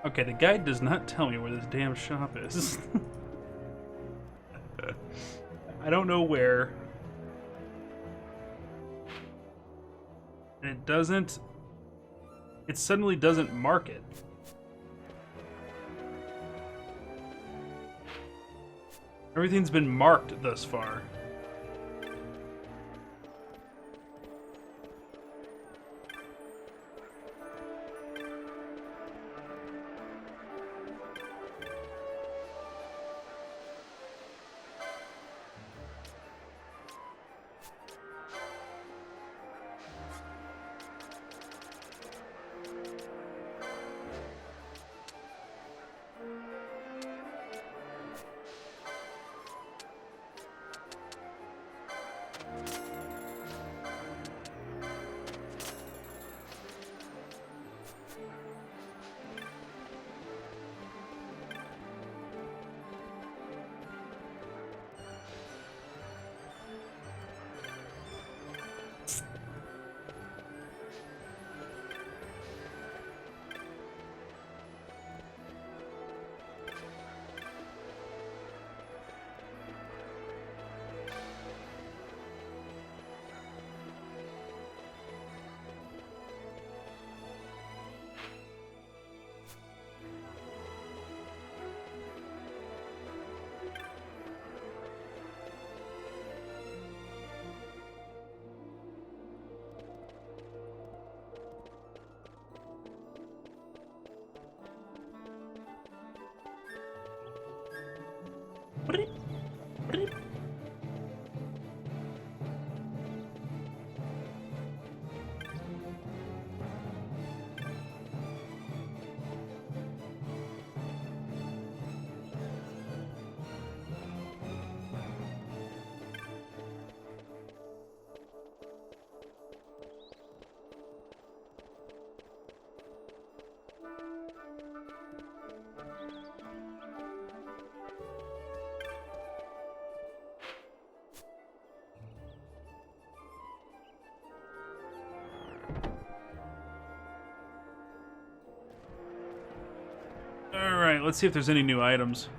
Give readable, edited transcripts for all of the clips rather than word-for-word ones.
Okay, the guide does not tell me where this damn shop is. I don't know where. And it doesn't... It suddenly doesn't mark it. Everything's been marked thus far. Alright, let's see if there's any new items.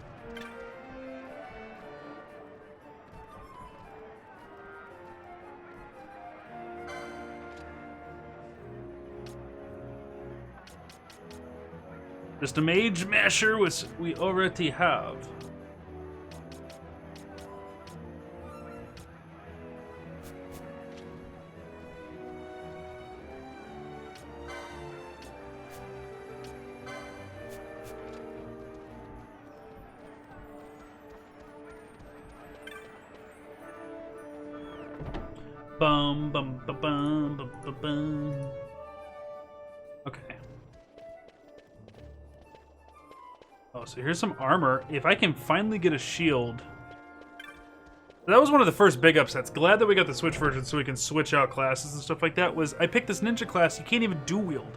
Just a mage masher, which we already have. Bum bum ba bum bum ba bum. Okay. Oh, so here's some armor. If I can finally get a shield. That was one of the first big upsets. Glad that we got the Switch version so we can switch out classes and stuff like that. Was I picked this ninja class, you can't even dual wield.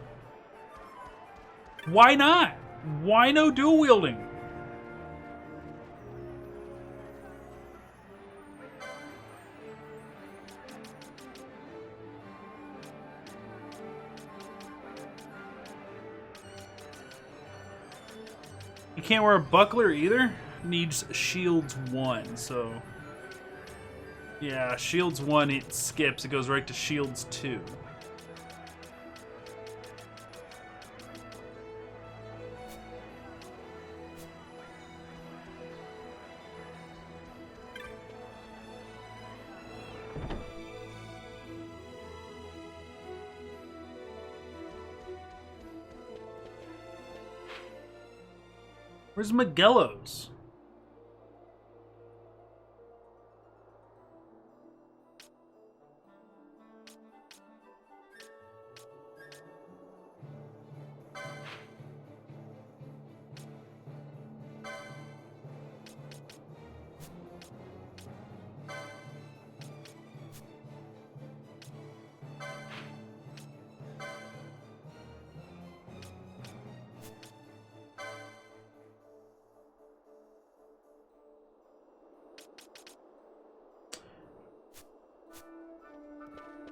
Why not? Why no dual wielding? You can't wear a buckler either? Needs shields 1, so... Yeah, shields 1 it skips, it goes right to shields 2. Where's Magello's?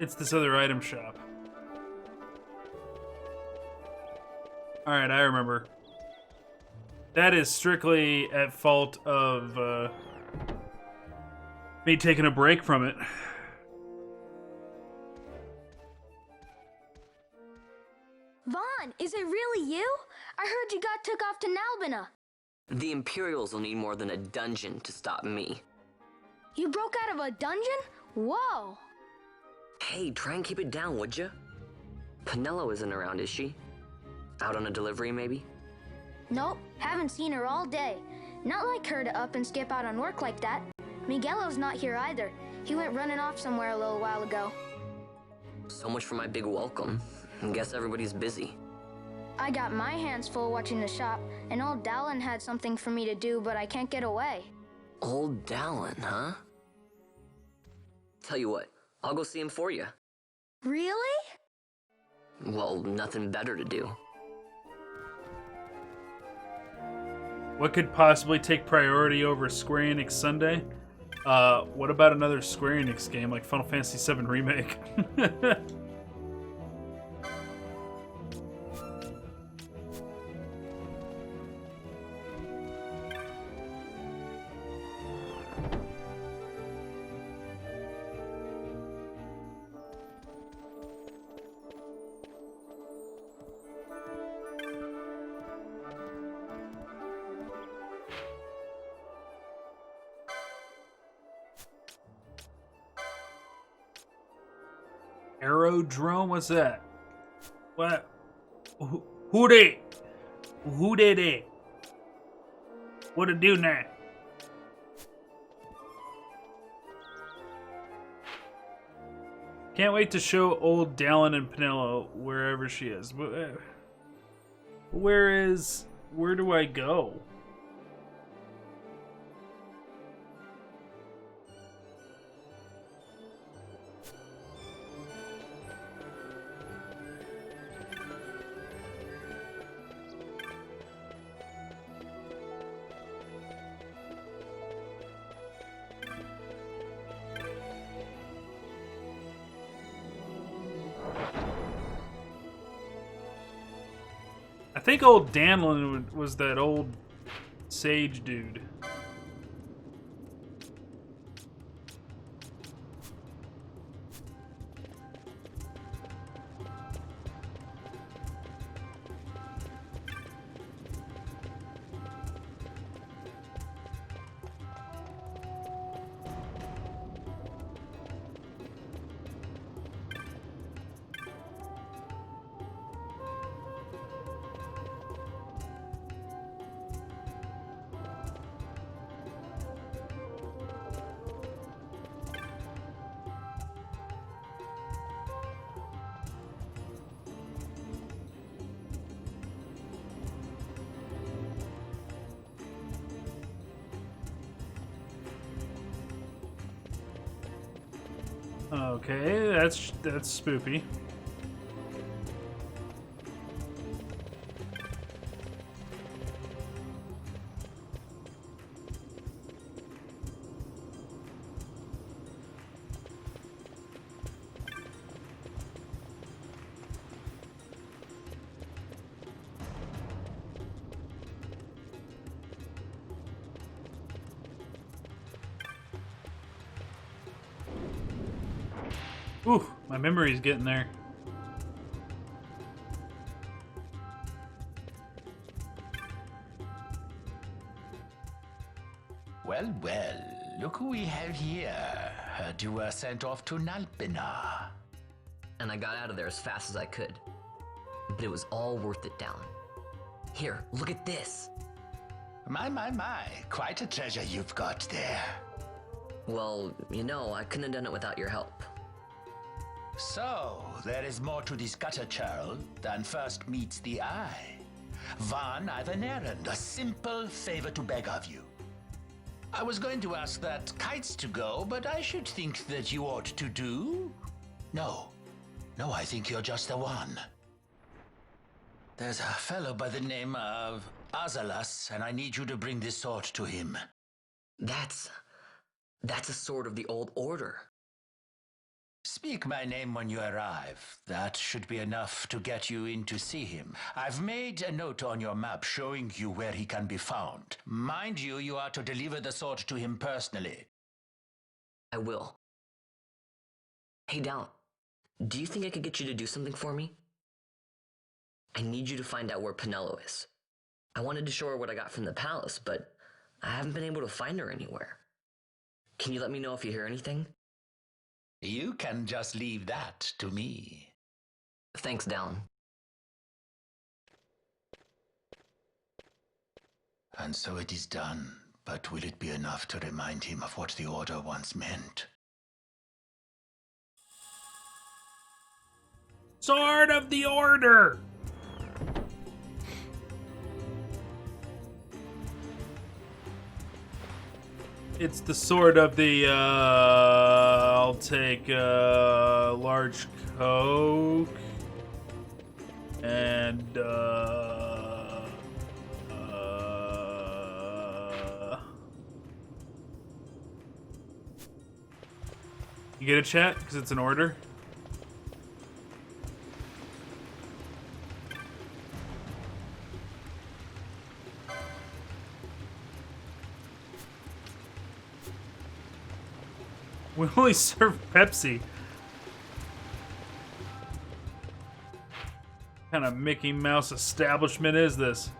It's this other item shop. Alright, I remember. That is strictly at fault of me taking a break from it. Vaughn, is it really you? I heard you got took off to Nalbina. The Imperials will need more than a dungeon to stop me. You broke out of a dungeon? Whoa! Hey, try and keep it down, would ya? Penelo isn't around, is she? Out on a delivery, maybe? Nope, haven't seen her all day. Not like her to up and skip out on work like that. Miguelo's not here either. He went running off somewhere a little while ago. So much for my big welcome. Guess everybody's busy. I got my hands full watching the shop, and old Dallin had something for me to do, but I can't get away. Old Dallin, huh? Tell you what, I'll go see him for you. Really? Well, nothing better to do. What could possibly take priority over Square Enix Sunday? What about another Square Enix game like Final Fantasy VII Remake? Aerodrome? What's that? What? Who they? Who did it? What to do now? Can't wait to show old Dallin and Penelo wherever she is. Where do I go? I think old Danlin was that old sage dude. Okay, that's spoopy. Ooh, my memory's getting there. Well, well, look who we have here. Heard you were sent off to Nalbina. And I got out of there as fast as I could. But it was all worth it, Dallin. Here, look at this. My, quite a treasure you've got there. Well, you know, I couldn't have done it without your help. So, there is more to this gutter churl than first meets the eye. Vaughn, I've an errand, a simple favor to beg of you. I was going to ask that Kites to go, but I should think that you ought to do. No, I think you're just the one. There's a fellow by the name of Azalas, and I need you to bring this sword to him. That's a sword of the old order. Speak my name when you arrive. That should be enough to get you in to see him. I've made a note on your map showing you where he can be found. Mind you, you are to deliver the sword to him personally. I will. Hey, Dal, do you think I could get you to do something for me? I need you to find out where Penelo is. I wanted to show her what I got from the palace, but I haven't been able to find her anywhere. Can you let me know if you hear anything? You can just leave that to me. Thanks, Dallin. And so it is done. But will it be enough to remind him of what the Order once meant? Sword of the Order! It's the sword of the, I'll take a large Coke. And, you get a chat? Because it's an order? We only serve Pepsi. What kind of Mickey Mouse establishment is this?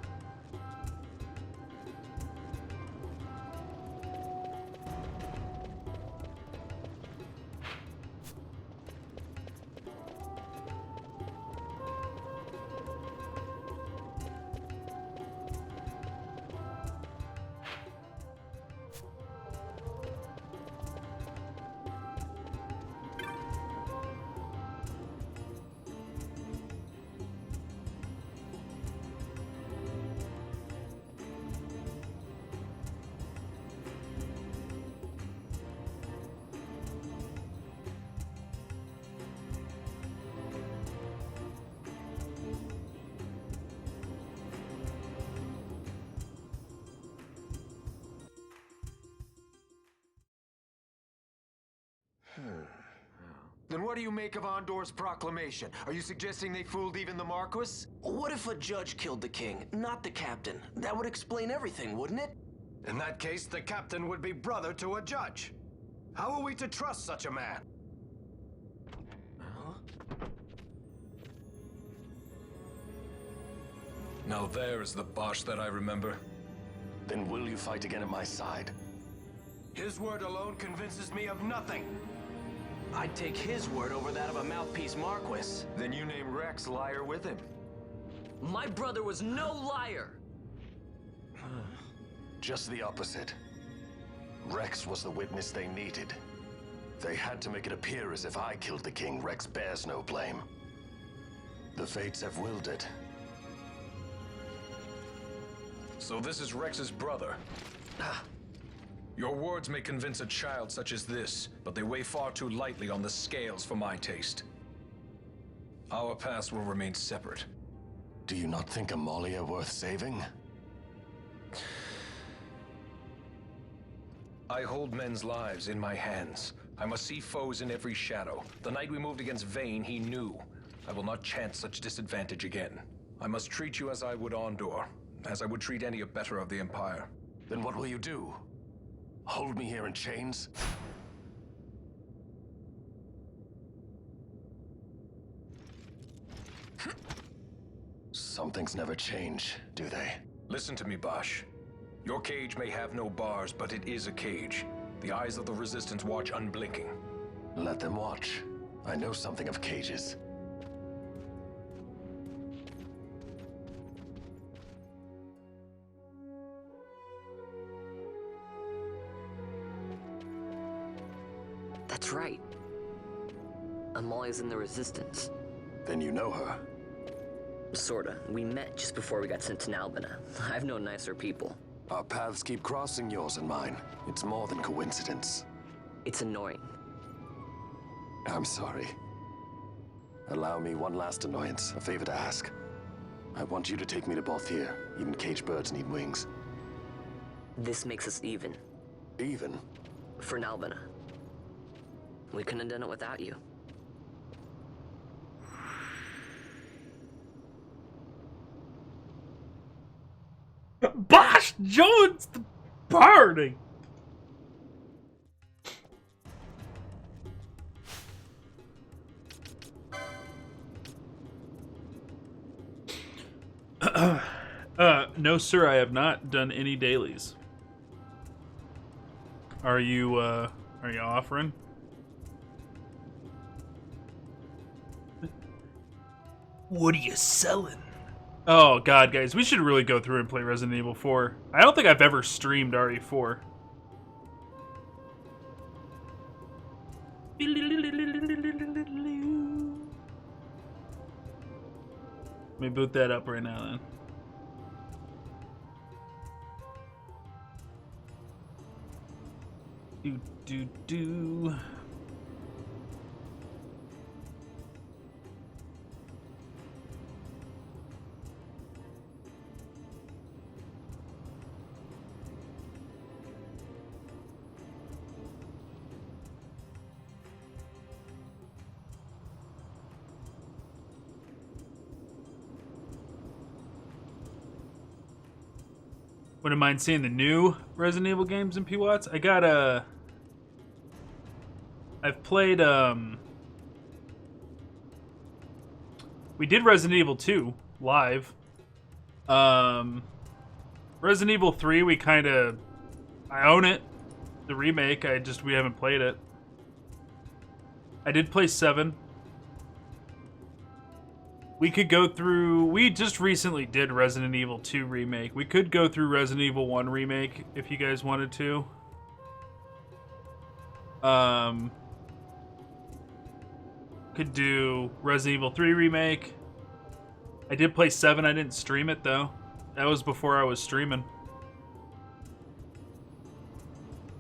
Then what do you make of Andor's proclamation? Are you suggesting they fooled even the Marquis? What if a judge killed the king, not the captain? That would explain everything, wouldn't it? In that case, the captain would be brother to a judge. How are we to trust such a man? Now there is the Bosch that I remember. Then will you fight again at my side? His word alone convinces me of nothing. I'd take his word over that of a mouthpiece Marquis. Then you name Rex liar with him. My brother was no liar! Just the opposite. Rex was the witness they needed. They had to make it appear as if I killed the king. Rex bears no blame. The fates have willed it. So this is Rex's brother. Your words may convince a child such as this, but they weigh far too lightly on the scales for my taste. Our past will remain separate. Do you not think Amalia worth saving? I hold men's lives in my hands. I must see foes in every shadow. The night we moved against Vayne, he knew. I will not chance such disadvantage again. I must treat you as I would Andor, as I would treat any abettor of the Empire. Then what will you do? Hold me here in chains? Some things never change, do they? Listen to me, Bosch. Your cage may have no bars, but it is a cage. The eyes of the Resistance watch unblinking. Let them watch. I know something of cages. That's right. Amalia's in the Resistance. Then you know her. Sorta. We met just before we got sent to Nalbina. I've known nicer people. Our paths keep crossing, yours and mine. It's more than coincidence. It's annoying. I'm sorry. Allow me one last annoyance, a favor to ask. I want you to take me to Balthier. Even caged birds need wings. This makes us even. Even? For Nalbina. We couldn't have done it without you. Bosh joins the party. No, sir, I have not done any dailies. Are you offering? What are you selling? Oh god, guys, we should really go through and play Resident Evil 4. I don't think I've ever streamed RE4. Let me boot that up right now then. Do. Wouldn't mind seeing the new Resident Evil games in PWATs. I got I've played, we did Resident Evil 2 live. Resident Evil 3, I own it. The remake, we haven't played it. I did play 7. We could go through, we just recently did Resident Evil 2 remake. We could go through Resident Evil 1 remake if you guys wanted to. Could do Resident Evil 3 remake. I did play 7, I didn't stream it though. That was before I was streaming.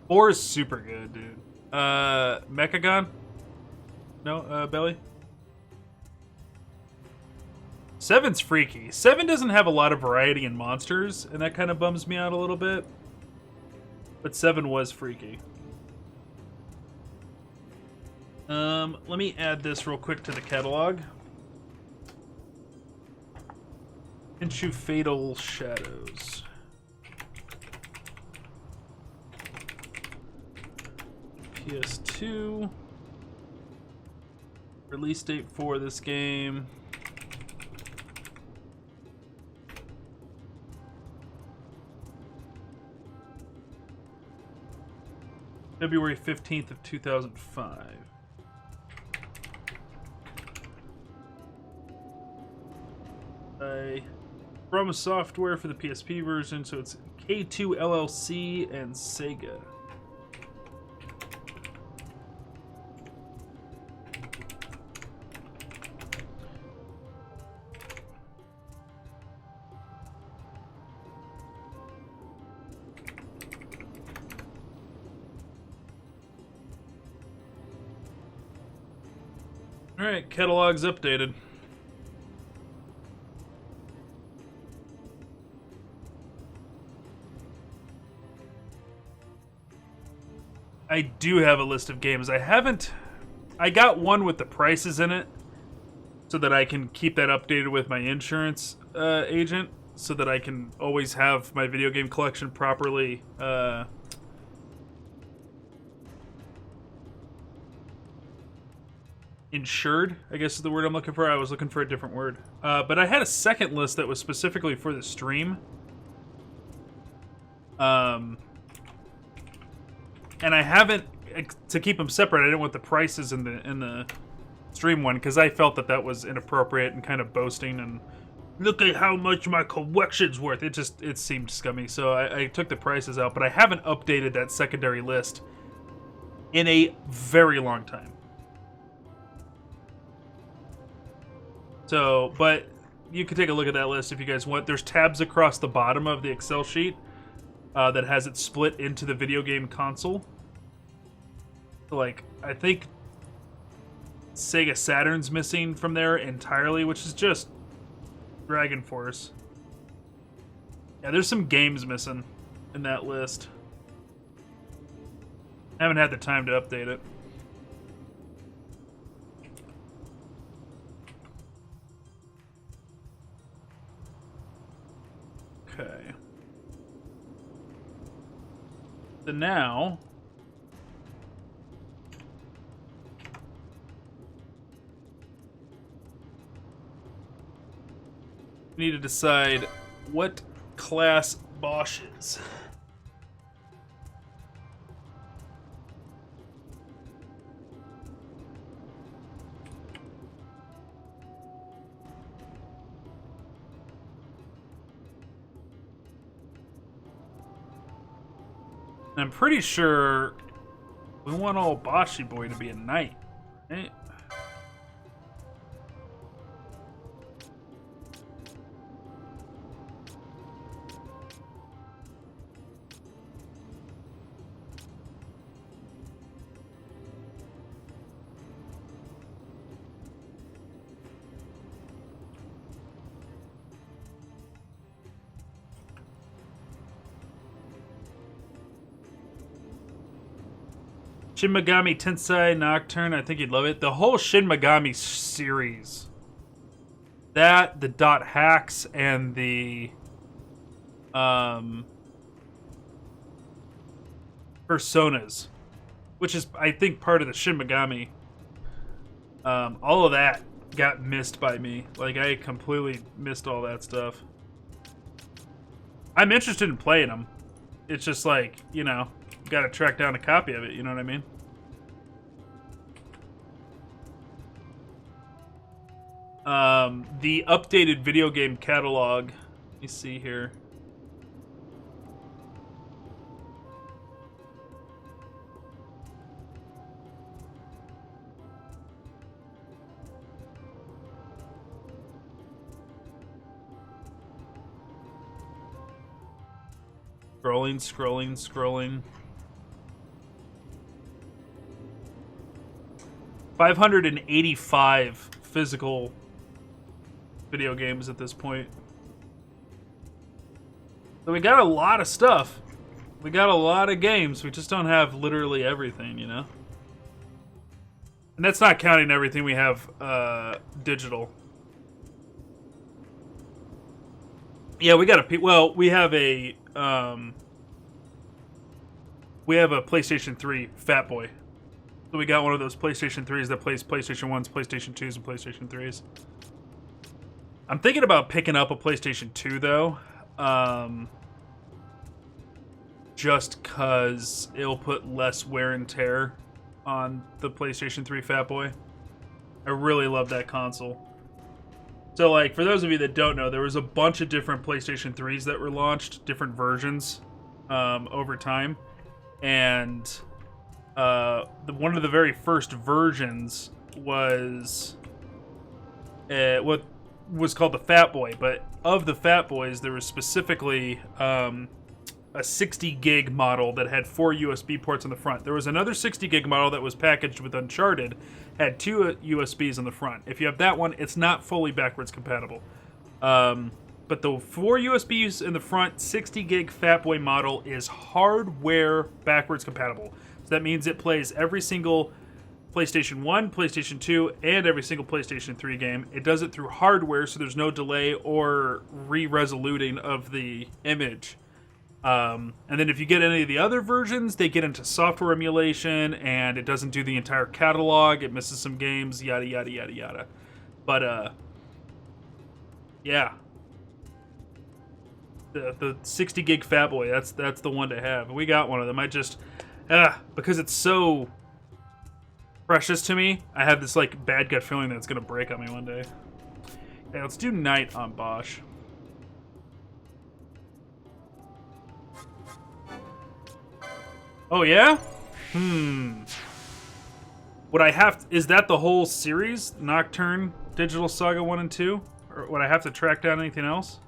4 is super good, dude. Mechagon? No, Belly? 7's freaky. 7 doesn't have a lot of variety in monsters, and that kind of bums me out a little bit. But 7 was freaky. Let me add this real quick to the catalog. Into Fatal Shadows. PS2. Release date for this game. February 15th of 2005. From software for the PSP version, so it's K2 LLC and Sega. Alright, catalog's updated. I do have a list of games. I got one with the prices in it so that I can keep that updated with my insurance agent so that I can always have my video game collection properly insured, I guess is the word I'm looking for. I was looking for a different word. But I had a second list that was specifically for the stream. And I haven't, to keep them separate, I didn't want the prices in the stream one, because I felt that was inappropriate and kind of boasting and look at how much my collection's worth. It seemed scummy, so I took the prices out, but I haven't updated that secondary list in a very long time. So, but you can take a look at that list if you guys want. There's tabs across the bottom of the Excel sheet that has it split into the video game console. So, like, I think Sega Saturn's missing from there entirely, which is just Dragon Force. Yeah, there's some games missing in that list. I haven't had the time to update it. Okay. So now... we need to decide what class Bosch is. I'm pretty sure we want old Boshy boy to be a knight, right? Shin Megami Tensei Nocturne, I think you'd love it. The whole Shin Megami series. That, the dot hacks, and the personas, which is, I think, part of the Shin Megami. All of that got missed by me. Like, I completely missed all that stuff. I'm interested in playing them. It's just like, you know, gotta track down a copy of it, you know what I mean? The updated video game catalog. Let me see here. Scrolling. 585 physical video games at this point. So we got a lot of stuff. We got a lot of games. We just don't have literally everything, you know? And that's not counting everything we have digital. Yeah, we got we have a PlayStation 3 Fat Boy. So we got one of those PlayStation 3s that plays PlayStation 1s, PlayStation 2s, and PlayStation 3s. I'm thinking about picking up a PlayStation 2, though. Just because it'll put less wear and tear on the PlayStation 3 Fat Boy. I really love that console. So, like, for those of you that don't know, there was a bunch of different PlayStation 3s that were launched, different versions, over time. And one of the very first versions was what was called the Fat Boy. But of the Fat Boys, there was specifically a 60 gig model that had 4 USB ports on the front. There was another 60 gig model that was packaged with Uncharted, had 2 USBs on the front. If you have that one, it's not fully backwards compatible. But the 4 USBs in the front 60 gig Fat Boy model is hardware backwards compatible. So that means it plays every single PlayStation 1, PlayStation 2, and every single PlayStation 3 game. It does it through hardware, so there's no delay or re-resoluting of the image. And then if you get any of the other versions, they get into software emulation, and it doesn't do the entire catalog. It misses some games, yada, yada, yada, yada. But, yeah. The 60 gig Fat Boy, that's the one to have. We got one of them. I just, because it's so precious to me, I have this, like, bad gut feeling that it's going to break on me one day. Hey, let's do Knight on Bosch. Oh, yeah? Would I have... is that the whole series? Nocturne, Digital Saga 1 and 2? Or would I have to track down anything else?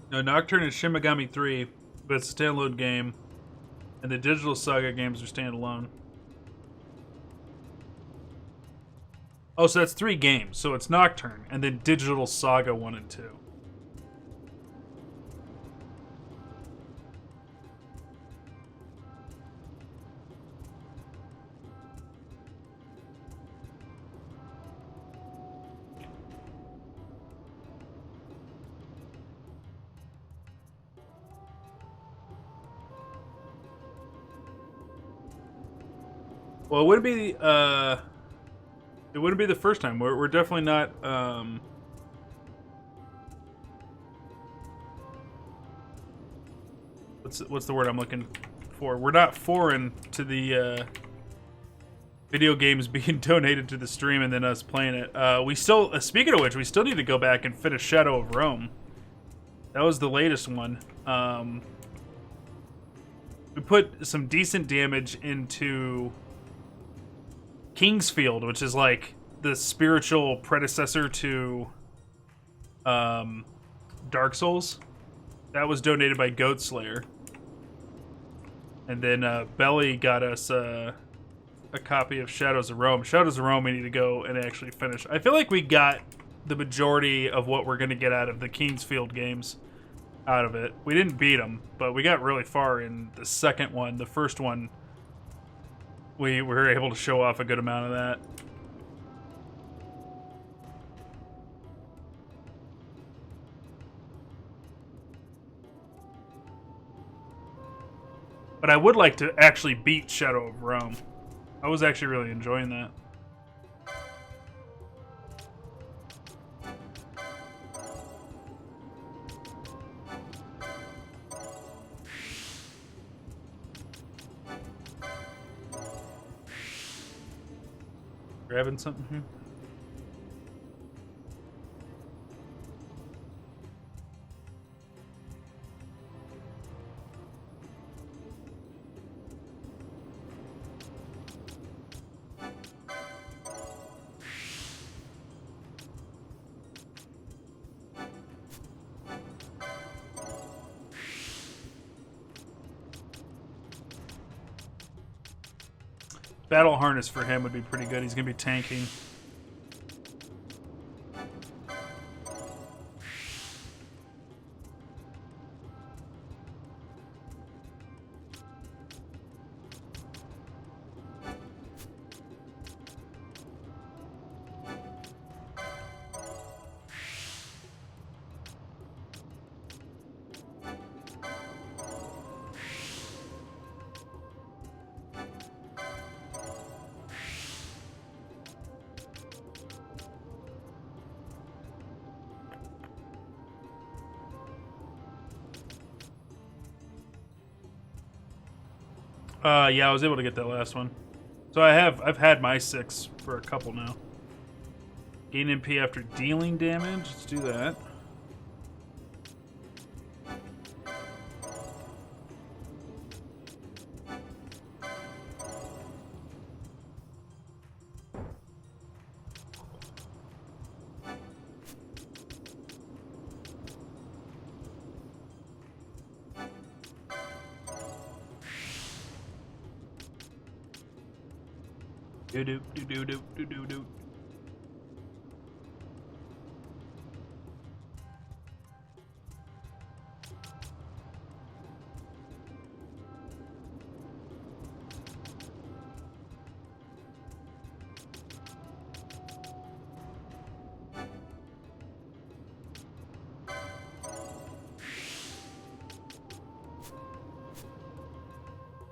No, Nocturne is Shin Megami 3, but it's a standalone game. And the Digital Saga games are standalone. Oh, so that's 3 games. So it's Nocturne, and then Digital Saga 1 and 2. Well, it wouldn't be the first time. We're definitely not what's the word I'm looking for? We're not foreign to the video games being donated to the stream and then us playing it. We still, speaking of which, we still need to go back and finish Shadow of Rome. That was the latest one. We put some decent damage into Kingsfield, which is like the spiritual predecessor to Dark Souls. That was donated by Goat Slayer. And then Belly got us a copy of Shadows of Rome. Shadows of Rome we need to go and actually finish. I feel like we got the majority of what we're going to get out of the Kingsfield games out of it. We didn't beat them, but we got really far in the second one. The first one, we were able to show off a good amount of that. But I would like to actually beat Shadow of Rome. I was actually really enjoying that. Grabbing something here. Battle harness for him would be pretty good. He's gonna be tanking. Yeah, I was able to get that last one. So I've had my 6 for a couple now. Gain MP after dealing damage. Let's do that. Do do do do do do do do.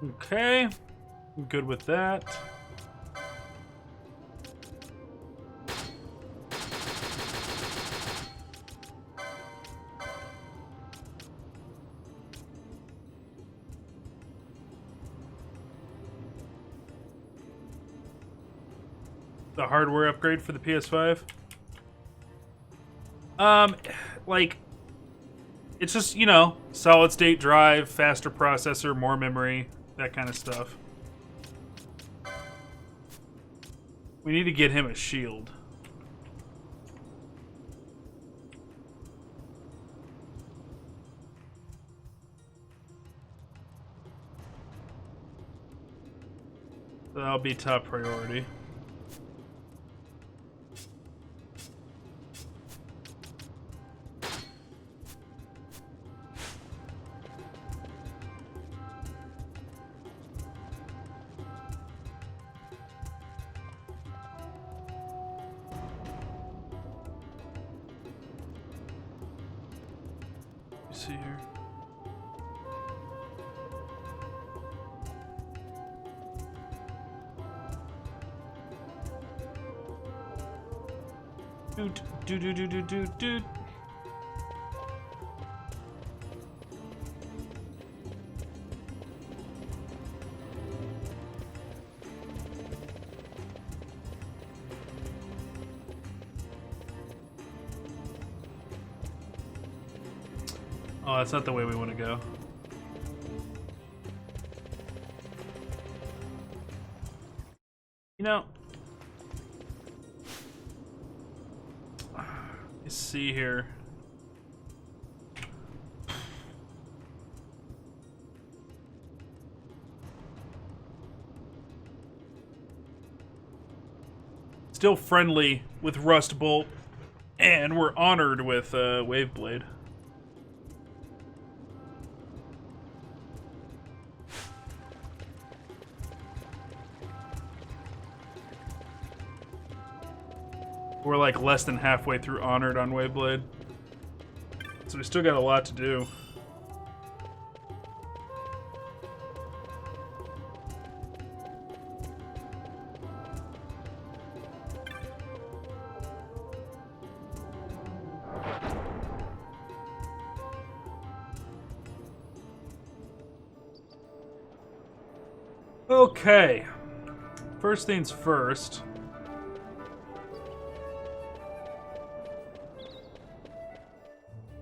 Okay, I'm good with that. The hardware upgrade for the PS5. Like, it's just, you know, solid state drive, faster processor, more memory, that kind of stuff. We need to get him a shield. That'll be top priority. See here. Doot, doot, doot, doot, doot, doot, doot. Oh, that's not the way we want to go. You know, let's see here. Still friendly with Rustbolt, and we're honored with Waveblade. We're like less than halfway through Honored on Waveblade. So we still got a lot to do. Okay. First things first.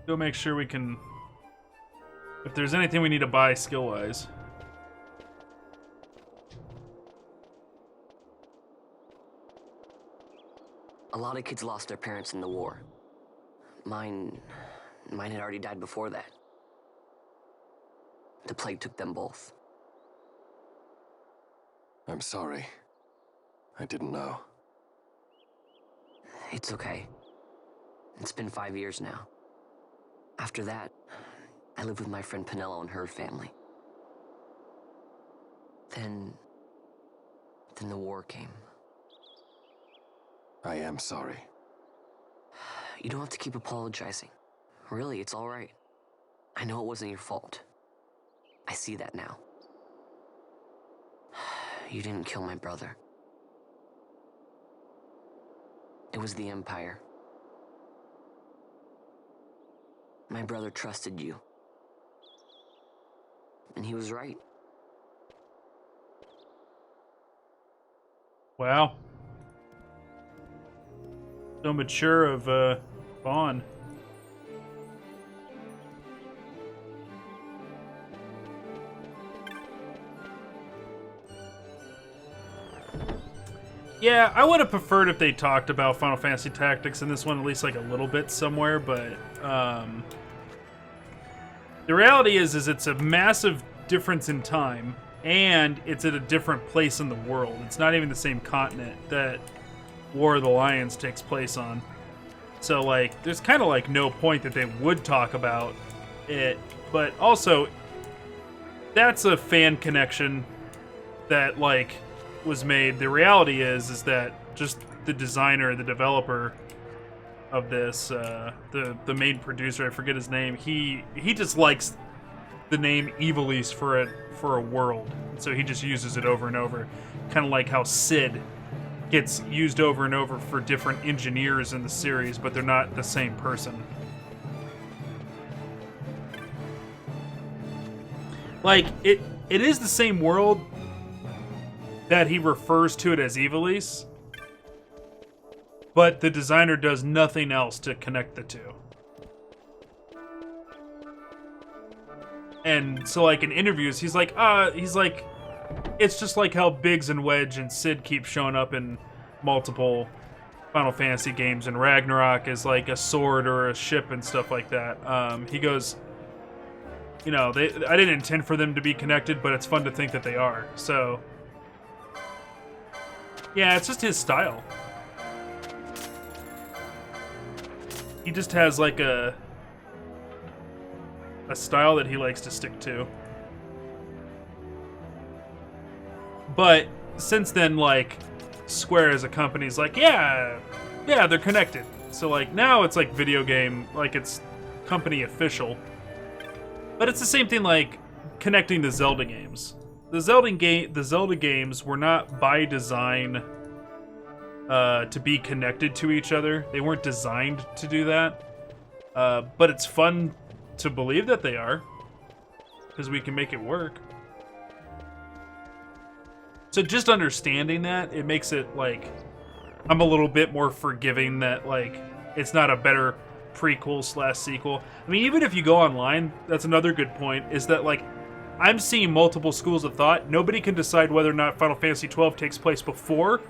Go make sure we can... If there's anything we need to buy skill-wise. A lot of kids lost their parents in the war. Mine had already died before that. The plague took them both. I'm sorry. I didn't know. It's okay. It's been 5 years now. After that, I lived with my friend Pinello and her family. Then the war came. I am sorry. You don't have to keep apologizing. Really, it's all right. I know it wasn't your fault. I see that now. You didn't kill my brother. It was the Empire. My brother trusted you. And he was right. Wow. So mature of Vaughn. Yeah, I would have preferred if they talked about Final Fantasy Tactics in this one at least like a little bit somewhere, but the reality is it's a massive difference in time, and it's at a different place in the world. It's not even the same continent that War of the Lions takes place on. So, like, there's kind of, like, no point that they would talk about it, but also, that's a fan connection that, like, was made. The reality is that just the designer, the developer of this, the main producer, I forget his name, he just likes the name Evil East for a world, so he just uses it over and over, kind of like how Sid gets used over and over for different engineers in the series, but they're not the same person. Like, it is the same world that he refers to it as Evil East, but the designer does nothing else to connect the two. And so, like, in interviews, he's like, it's just like how Biggs and Wedge and Sid keep showing up in multiple Final Fantasy games, and Ragnarok is like a sword or a ship and stuff like that. He goes, you know, I didn't intend for them to be connected, but it's fun to think that they are. So, Yeah, it's just his style. He just has like a style that he likes to stick to. But since then, like, Square as a company's like, yeah, they're connected. So like now it's like video game, like it's company official. But it's the same thing like connecting the Zelda games. The Zelda games were not by design to be connected to each other. They weren't designed to do that. But it's fun to believe that they are, because we can make it work. So just understanding that, it makes it like I'm a little bit more forgiving that like it's not a better prequel / sequel. I mean, even if you go online, that's another good point, is that like I'm seeing multiple schools of thought. Nobody can decide whether or not Final Fantasy XII takes place before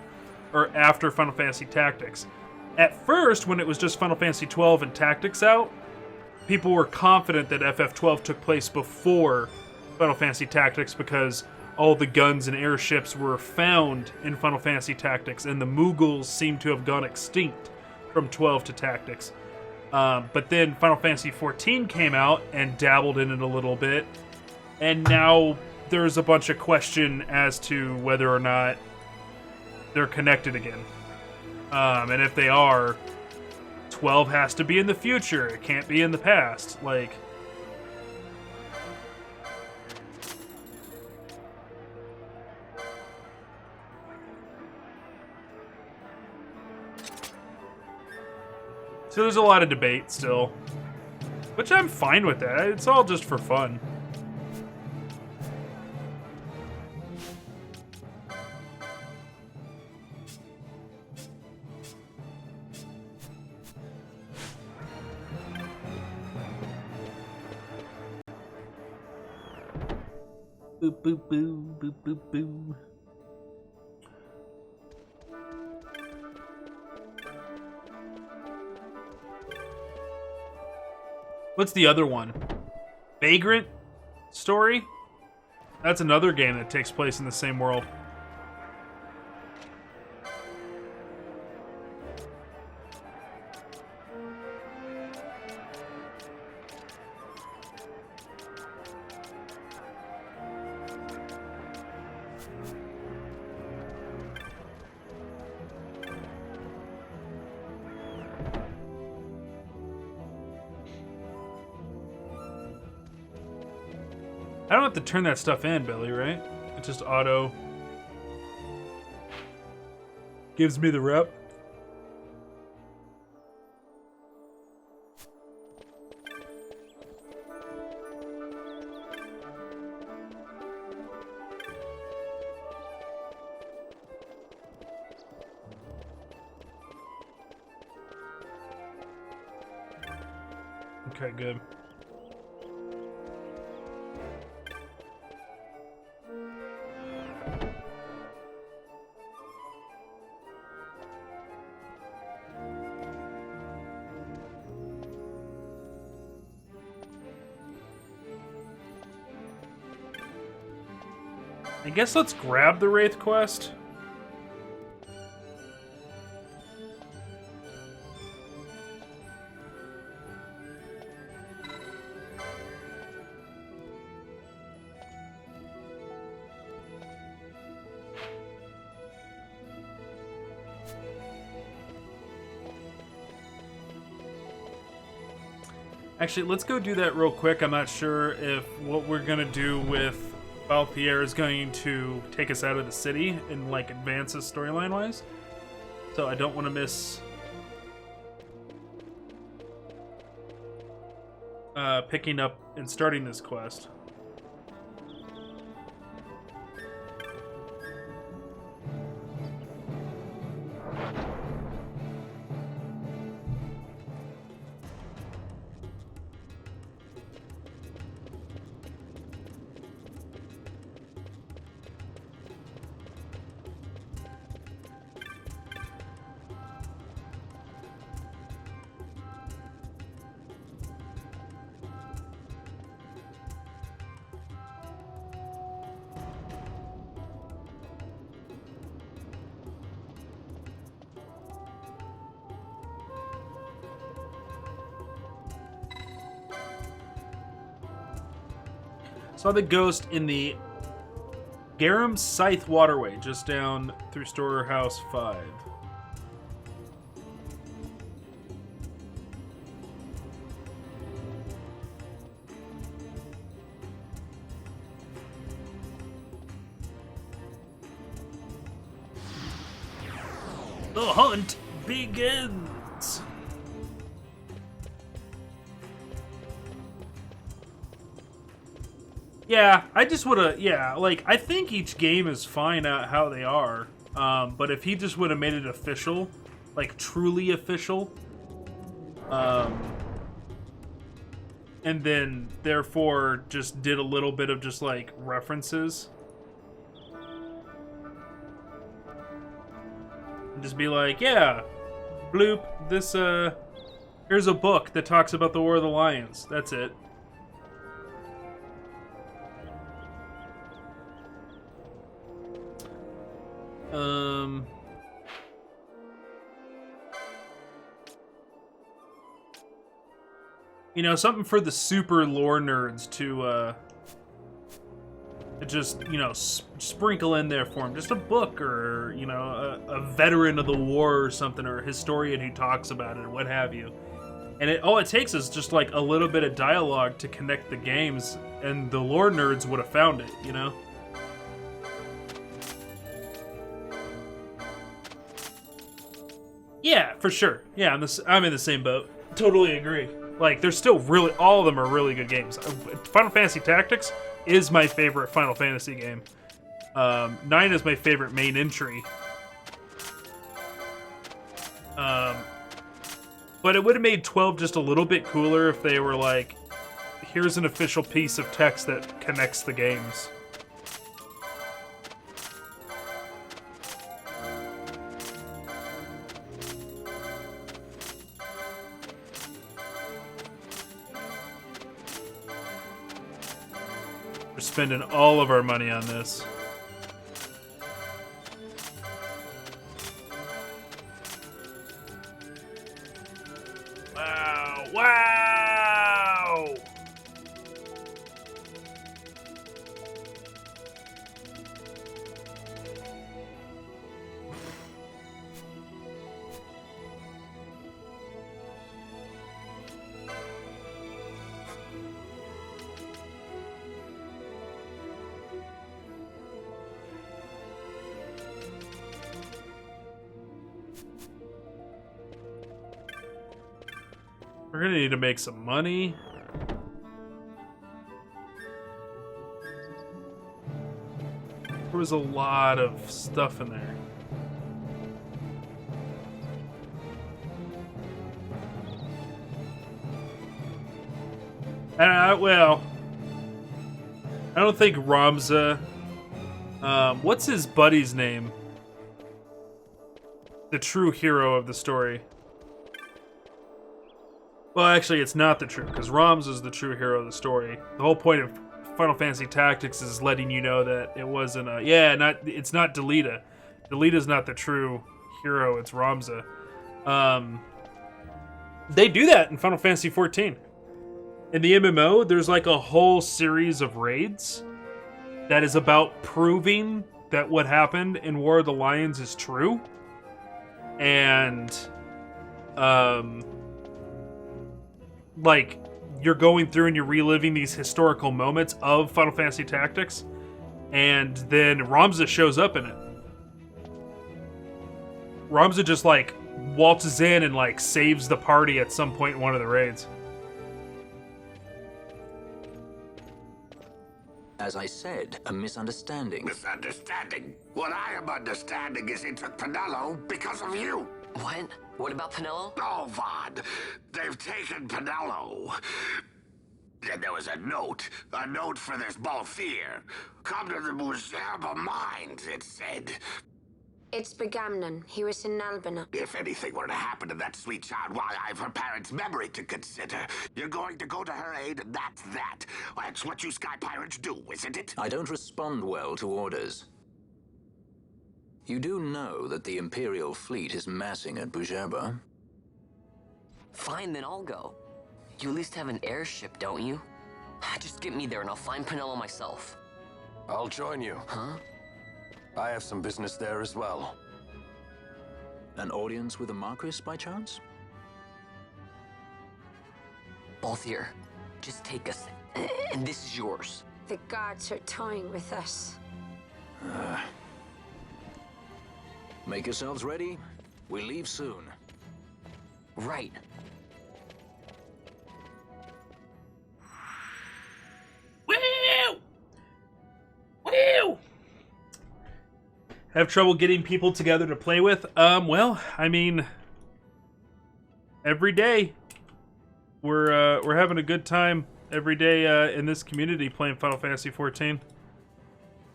or after Final Fantasy Tactics. At first, when it was just Final Fantasy XII and Tactics out, people were confident that FF12 took place before Final Fantasy Tactics because all the guns and airships were found in Final Fantasy Tactics, and the Moogles seem to have gone extinct from 12 to Tactics. But then Final Fantasy XIV came out and dabbled in it a little bit, and now there's a bunch of question as to whether or not they're connected again. And if they are, 12 has to be in the future. It can't be in the past. Like, so there's a lot of debate still, which I'm fine with that. It's all just for fun. Boop, boop, boo, boop, boop, boo. What's the other one? Vagrant Story? That's another game that takes place in the same world. I don't have to turn that stuff in, Billy, right? It just auto gives me the rep. Okay, good. I guess let's grab the Wraith quest. Actually, let's go do that real quick. I'm not sure if what we're gonna do with Valpierre is going to take us out of the city and like advance us storyline wise. So I don't want to miss picking up and starting this quest. Saw the ghost in the Garum Scythe Waterway, just down through Storehouse 5. The hunt begins! Yeah, I just would've, yeah, like, I think each game is fine at how they are, but if he just would've made it official, like, truly official, and then, therefore, just did a little bit of just, like, references, and just be like, yeah, bloop, this, here's a book that talks about the War of the Lions, that's it. You know, something for the super lore nerds to just, you know, sprinkle in there for him. Just a book or, you know, a veteran of the war or something, or a historian who talks about it or what have you. And all it takes is just, like, a little bit of dialogue to connect the games, and the lore nerds would have found it, you know? Yeah, for sure. Yeah, I'm in the same boat. Totally agree. Like, they're still really, all of them are really good games. Final Fantasy Tactics is my favorite Final Fantasy game. 9 is my favorite main entry. But it would have made 12 just a little bit cooler if they were like, here's an official piece of text that connects the games. We're spending all of our money on this. Wow! Wow! We're gonna need to make some money. There was a lot of stuff in there. Well, I don't think Ramza. What's his buddy's name? The true hero of the story. Well, actually, it's not the true, because Ramza is the true hero of the story. The whole point of Final Fantasy Tactics is letting you know that it wasn't a... Yeah, it's not Delita. Delita's not the true hero, it's Ramza. They do that in Final Fantasy XIV. In the MMO, there's like a whole series of raids that is about proving that what happened in War of the Lions is true. And, like, you're going through and you're reliving these historical moments of Final Fantasy Tactics, and then Ramza shows up in it. Ramza just, like, waltzes in and, like, saves the party at some point in one of the raids. As I said, a misunderstanding. Misunderstanding? What I am understanding is it took Pinello because of you. What? What about Pinello? Oh, Vaughn, they've taken Pinello. And there was a note for this Balthier. Come to the Muserba Mines, it said. It's Begamnon. He was in Albina. If anything were to happen to that sweet child, why, I've her parents' memory to consider. You're going to go to her aid, and that's that. That's what you Sky Pirates do, isn't it? I don't respond well to orders. You do know that the Imperial fleet is massing at Bujerba? Fine, then I'll go. You at least have an airship, don't you? Just get me there and I'll find Penelo myself. I'll join you. Huh? I have some business there as well. An audience with the Marquis, by chance? Both here. Just take us. And this is yours. The guards are toying with us. Make yourselves ready. We leave soon. Right. Woo! Woo! Have trouble getting people together to play with? Well, I mean, every day we're having a good time every day in this community playing Final Fantasy XIV.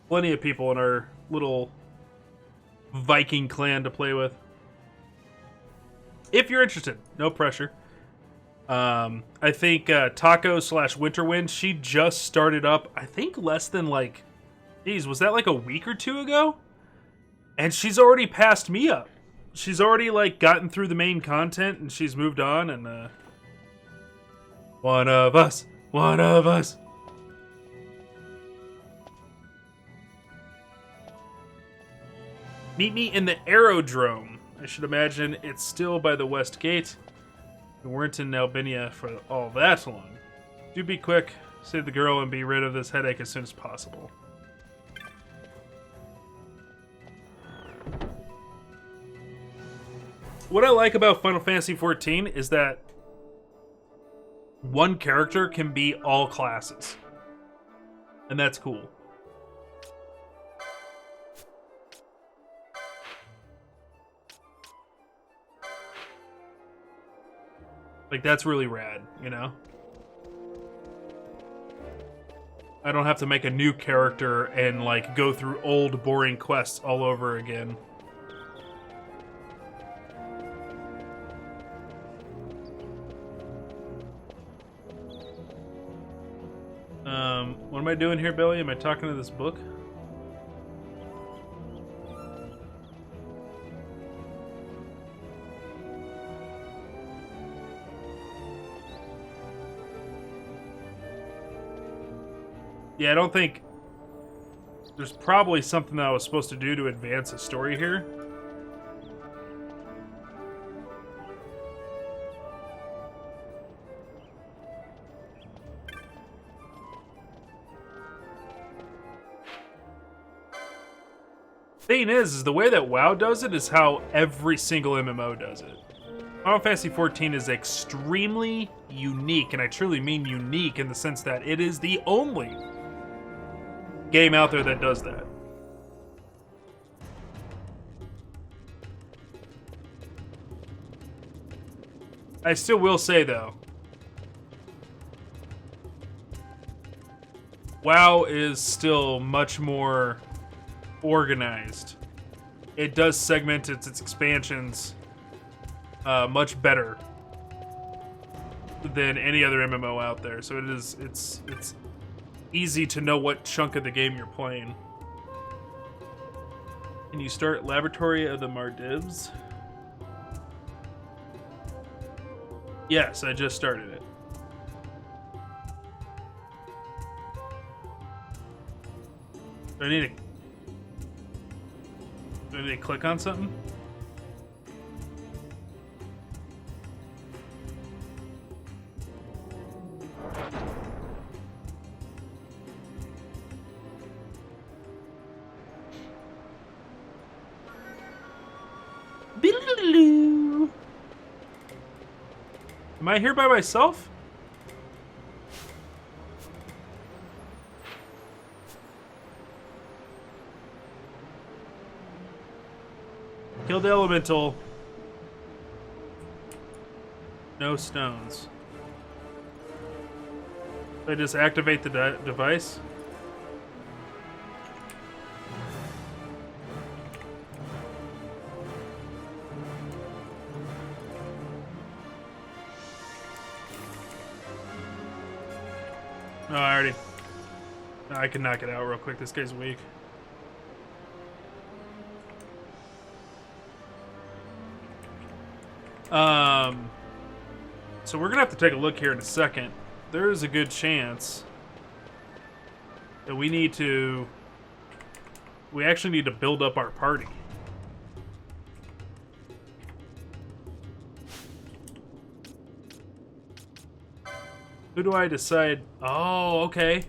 Plenty of people in our little Viking clan to play with. If you're interested, no pressure. I think Taco/Winterwind, she just started up, I think less than like, geez, was that like a week or two ago? And she's already passed me up. She's already like gotten through the main content and she's moved on and one of us. Meet me in the aerodrome. I should imagine it's still by the west gate. We weren't in Albania for all that long. Do be quick, save the girl, and be rid of this headache as soon as possible. What I like about Final Fantasy XIV is that one character can be all classes. And that's cool. Like, that's really rad, you know? I don't have to make a new character and, like, go through old, boring quests all over again. What am I doing here, Billy? Am I talking to this book? Yeah, I don't think... There's probably something that I was supposed to do to advance the story here. Thing is the way that WoW does it is how every single MMO does it. Final Fantasy XIV is extremely unique, and I truly mean unique in the sense that it is the only game out there that does that. I still will say, though, WoW is still much more organized. It does segment its expansions much better than any other MMO out there. So it's easy to know what chunk of the game you're playing. Can you start Laboratory of the Mardivs? Yes, I just started it. Do I need to click on something? Am I here by myself? Kill the elemental. No stones. I just activate the device. No, I can knock it out real quick. This guy's weak. So we're gonna have to take a look here in a second. There is a good chance that we need to... We actually need to build up our party. Who do I decide? Oh, okay.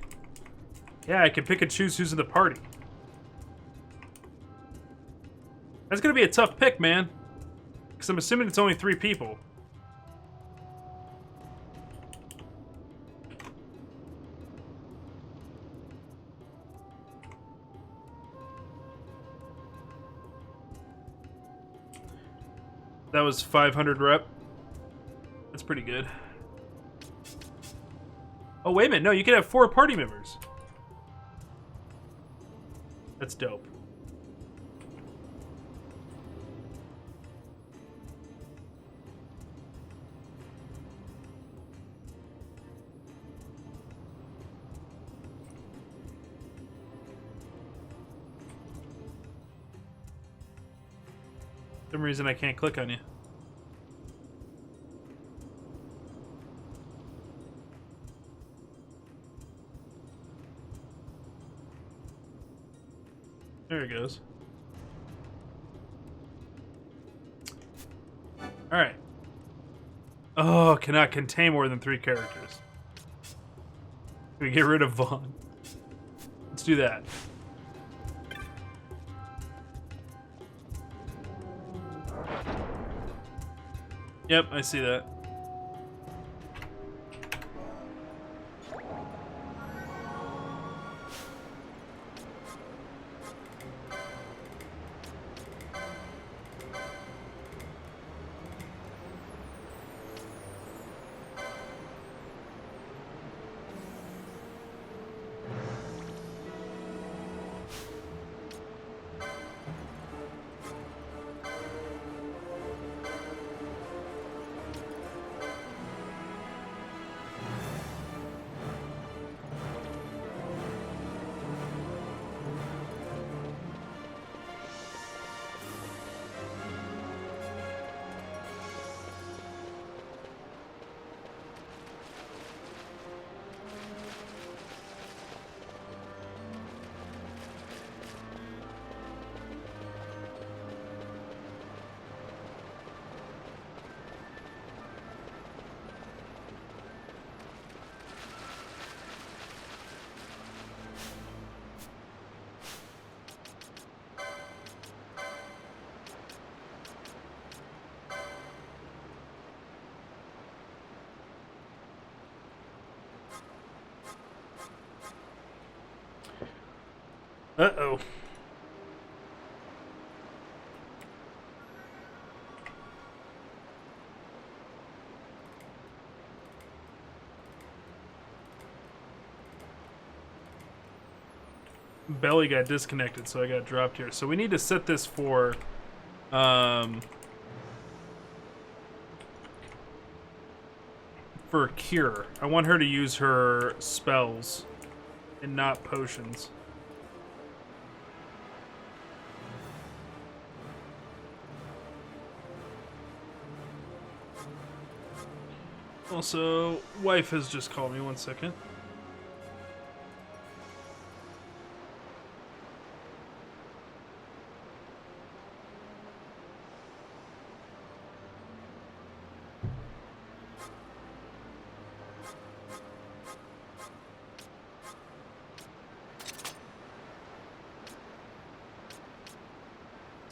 Yeah, I can pick and choose who's in the party. That's gonna be a tough pick, man. Because I'm assuming it's only 3 people. That was 500 rep. That's pretty good. Oh, wait a minute. No, you can have 4 party members. That's dope. For some reason I can't click on you. There it goes. Alright. Oh, cannot contain more than 3 characters. We get rid of Vaughn. Let's do that. Yep, I see that. Uh-oh. Belly got disconnected, so I got dropped here. So we need to set this for cure. I want her to use her spells and not potions. Also, wife has just called me. 1 second.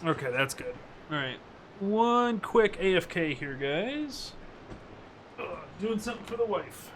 Okay, that's good. Alright. One quick AFK here, guys. Doing something for the wife.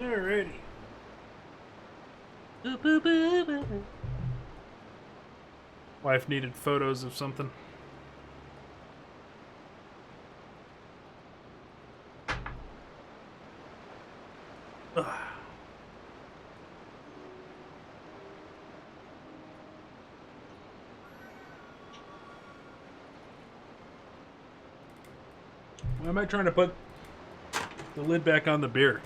Alrighty. Boop, boop, boop, boop. Wife needed photos of something. Ugh. Why am I trying to put the lid back on the beer?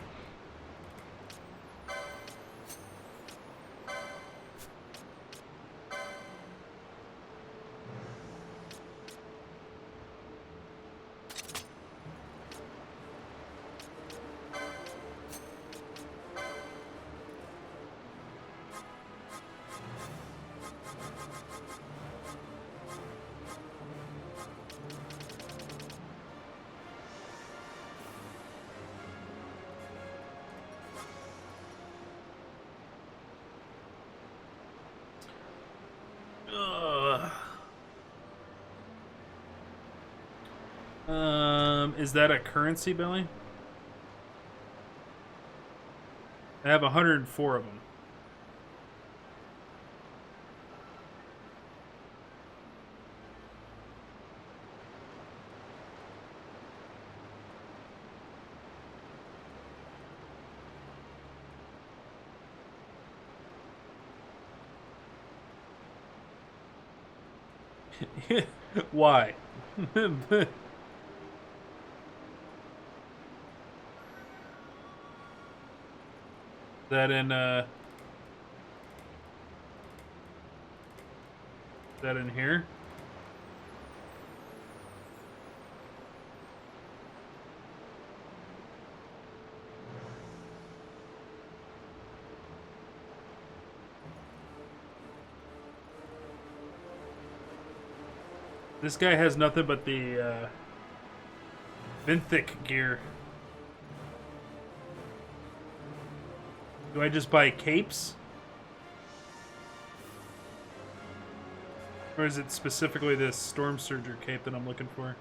Is that a currency, Billy? I have 104 of them. Why? That in that in here? This guy has nothing but the Benthic gear. Do I just buy capes? Or is it specifically this Storm Surger cape that I'm looking for?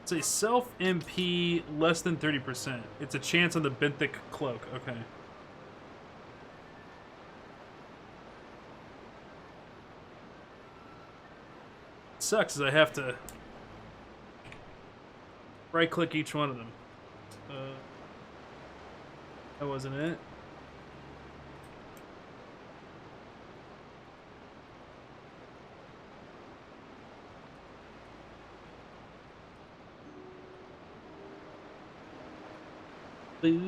It's a self MP less than 30%. It's a chance on the Benthic cloak. Okay. Sucks is I have to right click each one of them. That wasn't it. Boo.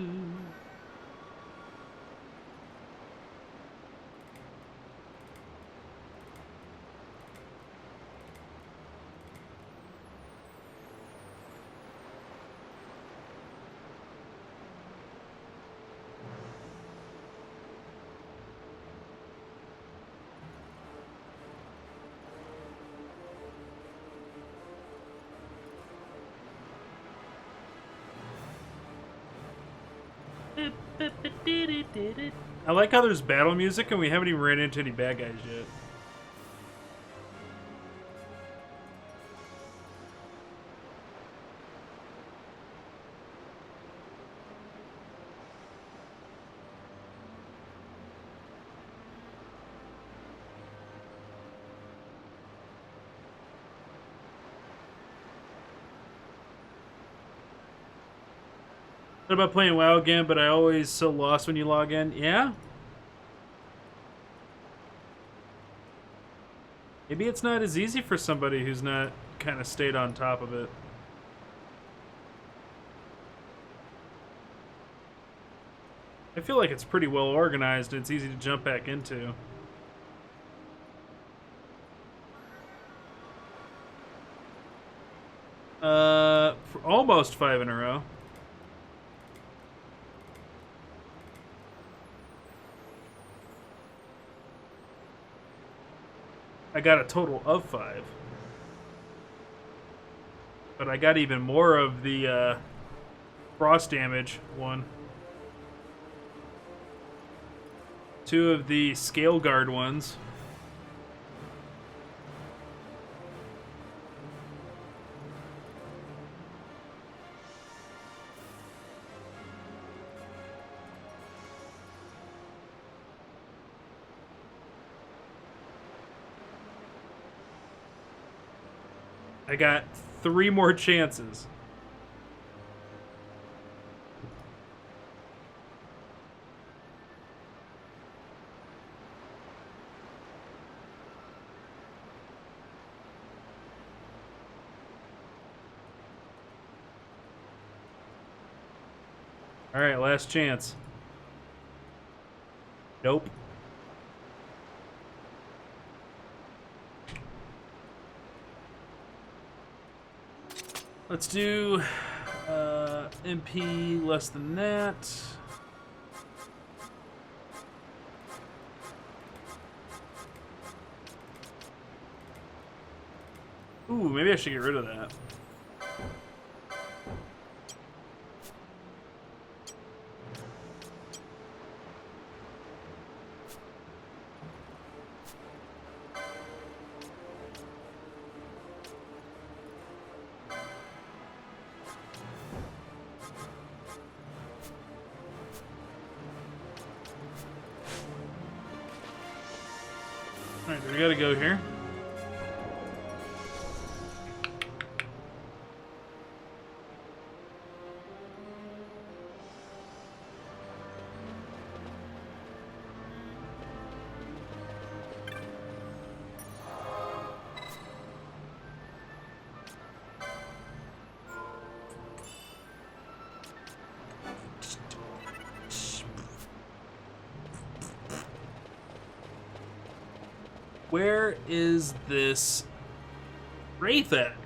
I like how there's battle music and we haven't even ran into any bad guys yet. What about playing WoW again, but I always so lost when you log in? Yeah? Maybe it's not as easy for somebody who's not kind of stayed on top of it. I feel like it's pretty well organized and it's easy to jump back into. For almost 5 in a row. I got a total of 5. But I got even more of the frost damage one. 2 of the scale guard ones. I got 3 more chances. All right, last chance. Nope. Let's do MP less than that. Ooh, maybe I should get rid of that. Alright, we gotta go here. Where is this wraith at?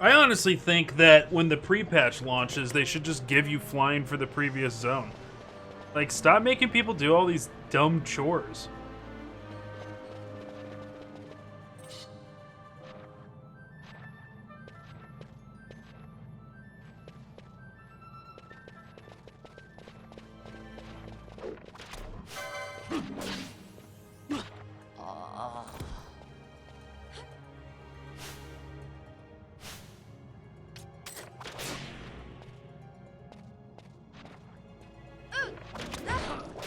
I honestly think that when the pre-patch launches, they should just give you flying for the previous zone. Like, stop making people do all these dumb chores.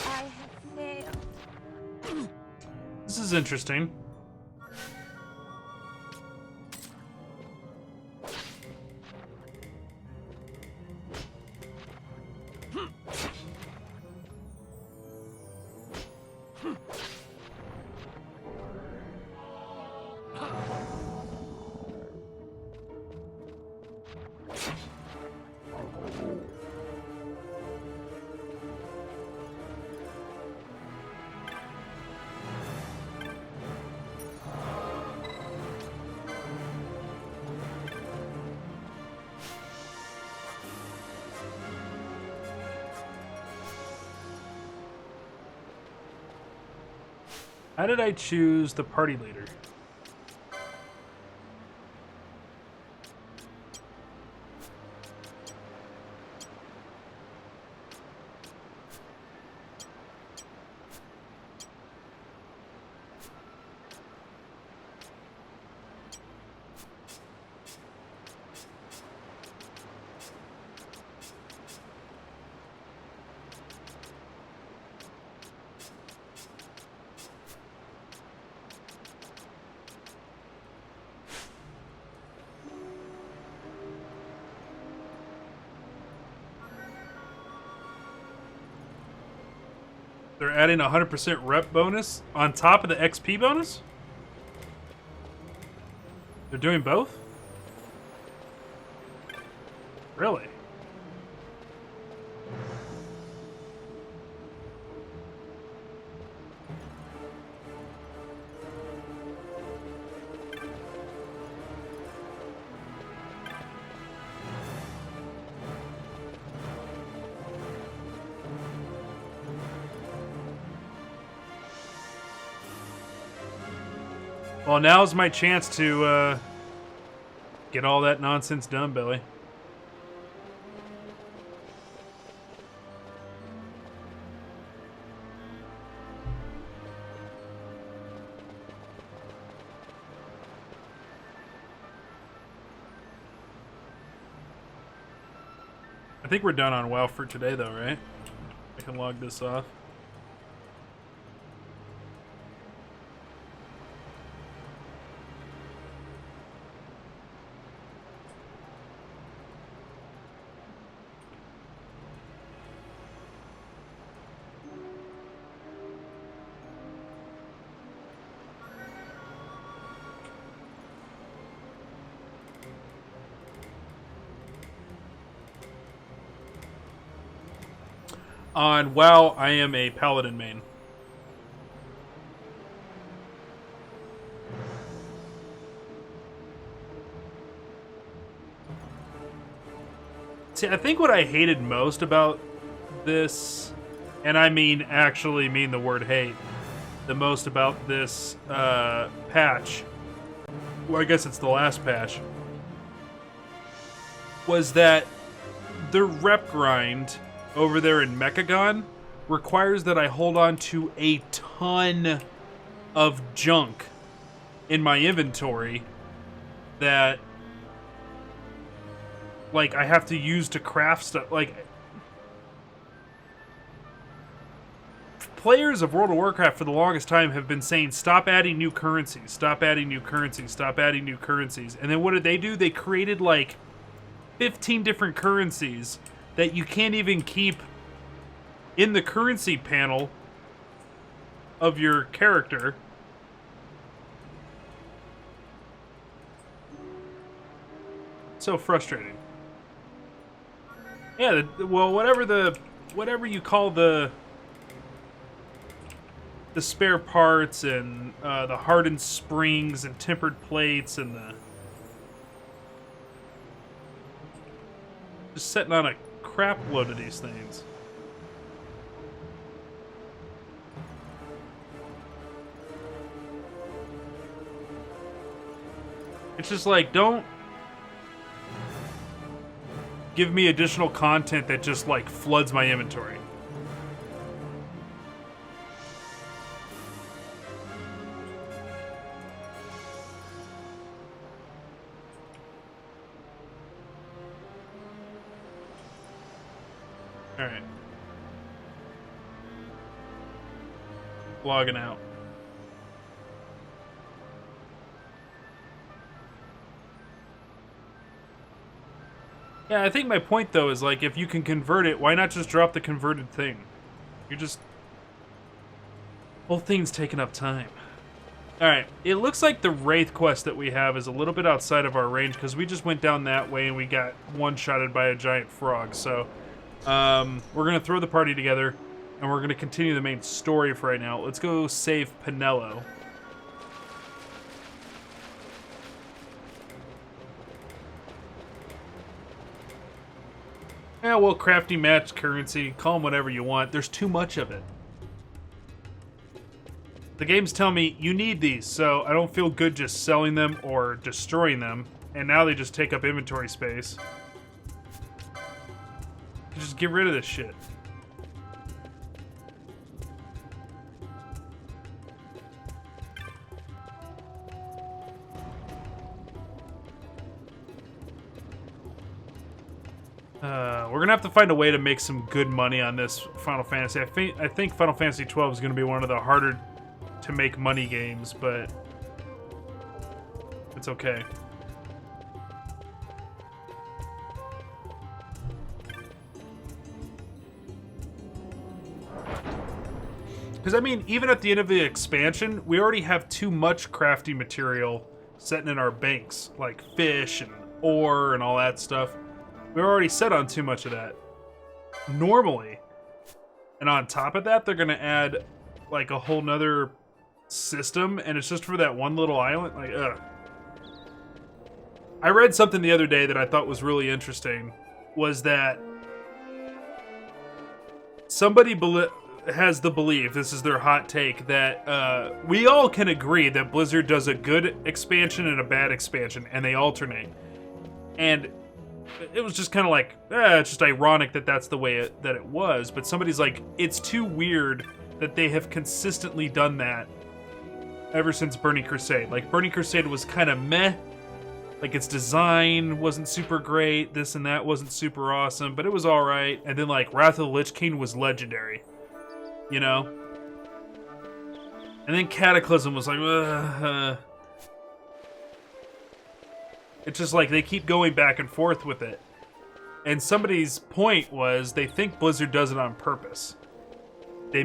I have failed. This is interesting. How did I choose the party leader? They're adding 100% rep bonus on top of the XP bonus? They're doing both? Really? Well, now's my chance to get all that nonsense done, Billy. I think we're done on WoW for today, though, right? I can log this off. On WoW, I am a Paladin main. See, I think what I hated most about this, and I mean actually mean the word hate, the most about this patch, well, I guess it's the last patch, was that the rep grind over there in Mechagon requires that I hold on to a ton of junk in my inventory that, like, I have to use to craft stuff. Like, players of World of Warcraft for the longest time have been saying, stop adding new currencies, stop adding new currencies, stop adding new currencies. And then what did they do? They created, like, 15 different currencies that you can't even keep in the currency panel of your character. So frustrating. Yeah, well, whatever you call the spare parts and the hardened springs and tempered plates and the just sitting on a crap load of these things. It's just like, don't give me additional content that just like floods my inventory. Alright. Logging out. Yeah, I think my point though is like, if you can convert it, why not just drop the converted thing? You're just... whole thing's taking up time. Alright, it looks like the Wraith quest that we have is a little bit outside of our range because we just went down that way and we got one-shotted by a giant frog, so... we're going to throw the party together, and we're going to continue the main story for right now. Let's go save Pinello. Yeah, well, crafty match currency, call them whatever you want. There's too much of it. The games tell me you need these, so I don't feel good just selling them or destroying them, and now they just take up inventory space. Just get rid of this shit. We're gonna have to find a way to make some good money on this Final Fantasy. I think Final Fantasy XII is gonna be one of the harder to make money games, but it's okay. Because, I mean, even at the end of the expansion, we already have too much crafting material sitting in our banks, like fish and ore and all that stuff. We're already set on too much of that. Normally. And on top of that, they're going to add, like, a whole nother system, and it's just for that one little island. Like, ugh. I read something the other day that I thought was really interesting, was that somebody has the belief, this is their hot take, that we all can agree that Blizzard does a good expansion and a bad expansion, and they alternate. And it was just kind of like, it's just ironic that that's the way that it was. But somebody's like, it's too weird that they have consistently done that ever since Burning Crusade. Like, Burning Crusade was kind of meh. Like, its design wasn't super great, this and that wasn't super awesome, but it was alright. And then, like, Wrath of the Lich King was legendary. You know? And then Cataclysm was like, It's just like, they keep going back and forth with it. And somebody's point was, they think Blizzard does it on purpose. They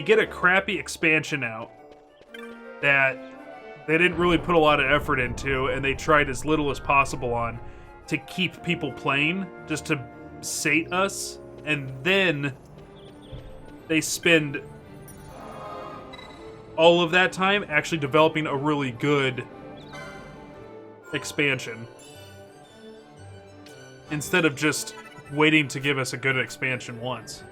get a crappy expansion out that they didn't really put a lot of effort into, and they tried as little as possible on to keep people playing, just to sate us, and then they spend all of that time actually developing a really good expansion, instead of just waiting to give us a good expansion once.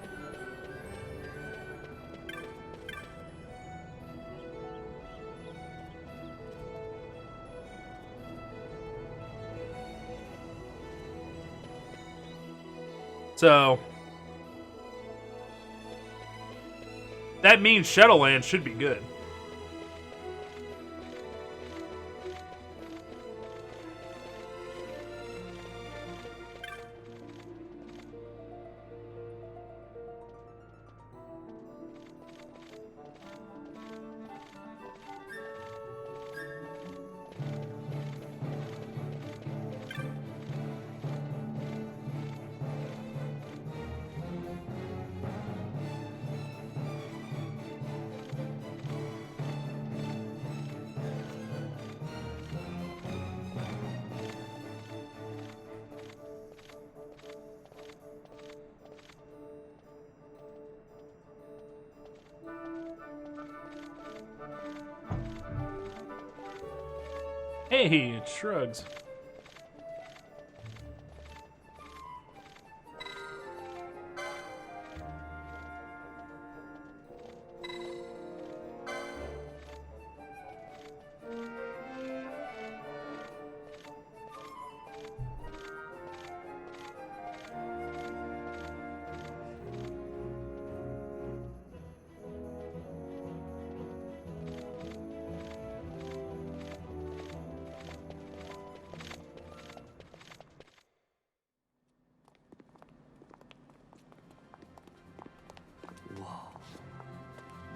So, that means Shadowlands should be good. Hey, it shrugs.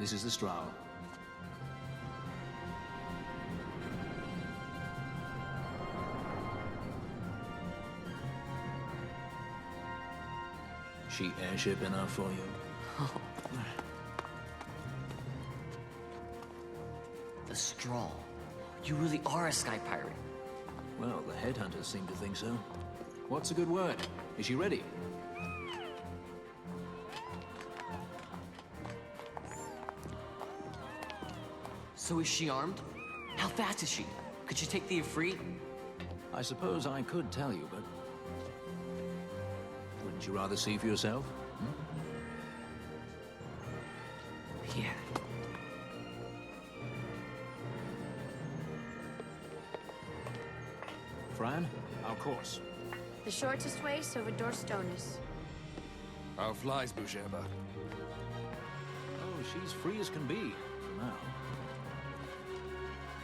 This is the Strau. She airship enough for you? Oh. The Straw. You really are a sky pirate. Well, the headhunters seem to think so. What's a good word? Is she ready? So is she armed? How fast is she? Could she take the Ifrit? I suppose I could tell you, but... wouldn't you rather see for yourself? Yeah. Fran, our course. The shortest way is over Dorstones. How flies, Bujeba? Oh, she's free as can be, for now.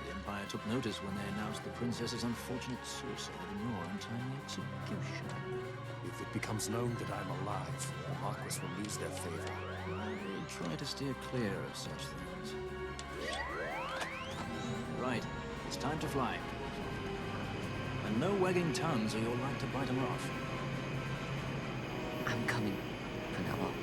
The Empire took notice when they announced the princess's unfortunate suicide and your untimely execution. If it becomes known that I'm alive, the Marquis will lose their favor. I try to steer clear of such things. Right, it's time to fly. And no wagging tongues or you'll like to bite them off. I'm coming, Penelope.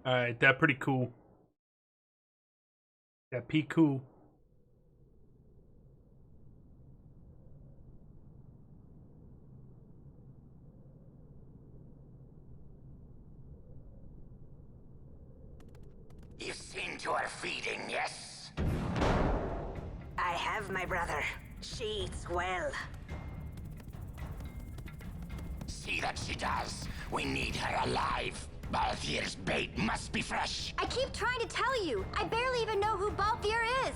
Alright, that pretty cool. That P cool. You've seen to her feeding, yes? I have, my brother. She eats well. See that she does. We need her alive. Balthier's bait must be fresh. I keep trying to tell you. I barely even know who Balthier is.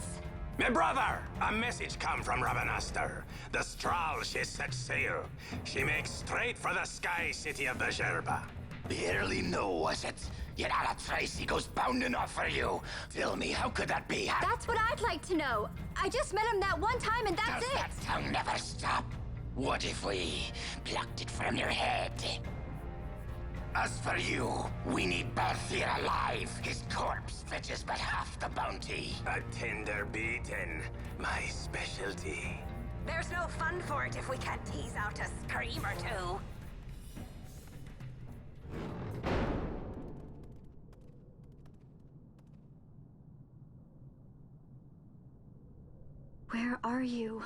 My brother, a message come from Ravenaster. The Strahl, she set sail. She makes straight for the sky city of Bajerba. Barely know, was it? Yet a Tracy goes bounding off for you. Tell me, how could that be? That's what I'd like to know. I just met him that one time and that's Does it. that tongue never stop? What if we plucked it from your head? As for you, we need Balthier alive. His corpse fetches but half the bounty. A tender beaten, my specialty. There's no fun for it if we can't tease out a scream or two. Where are you?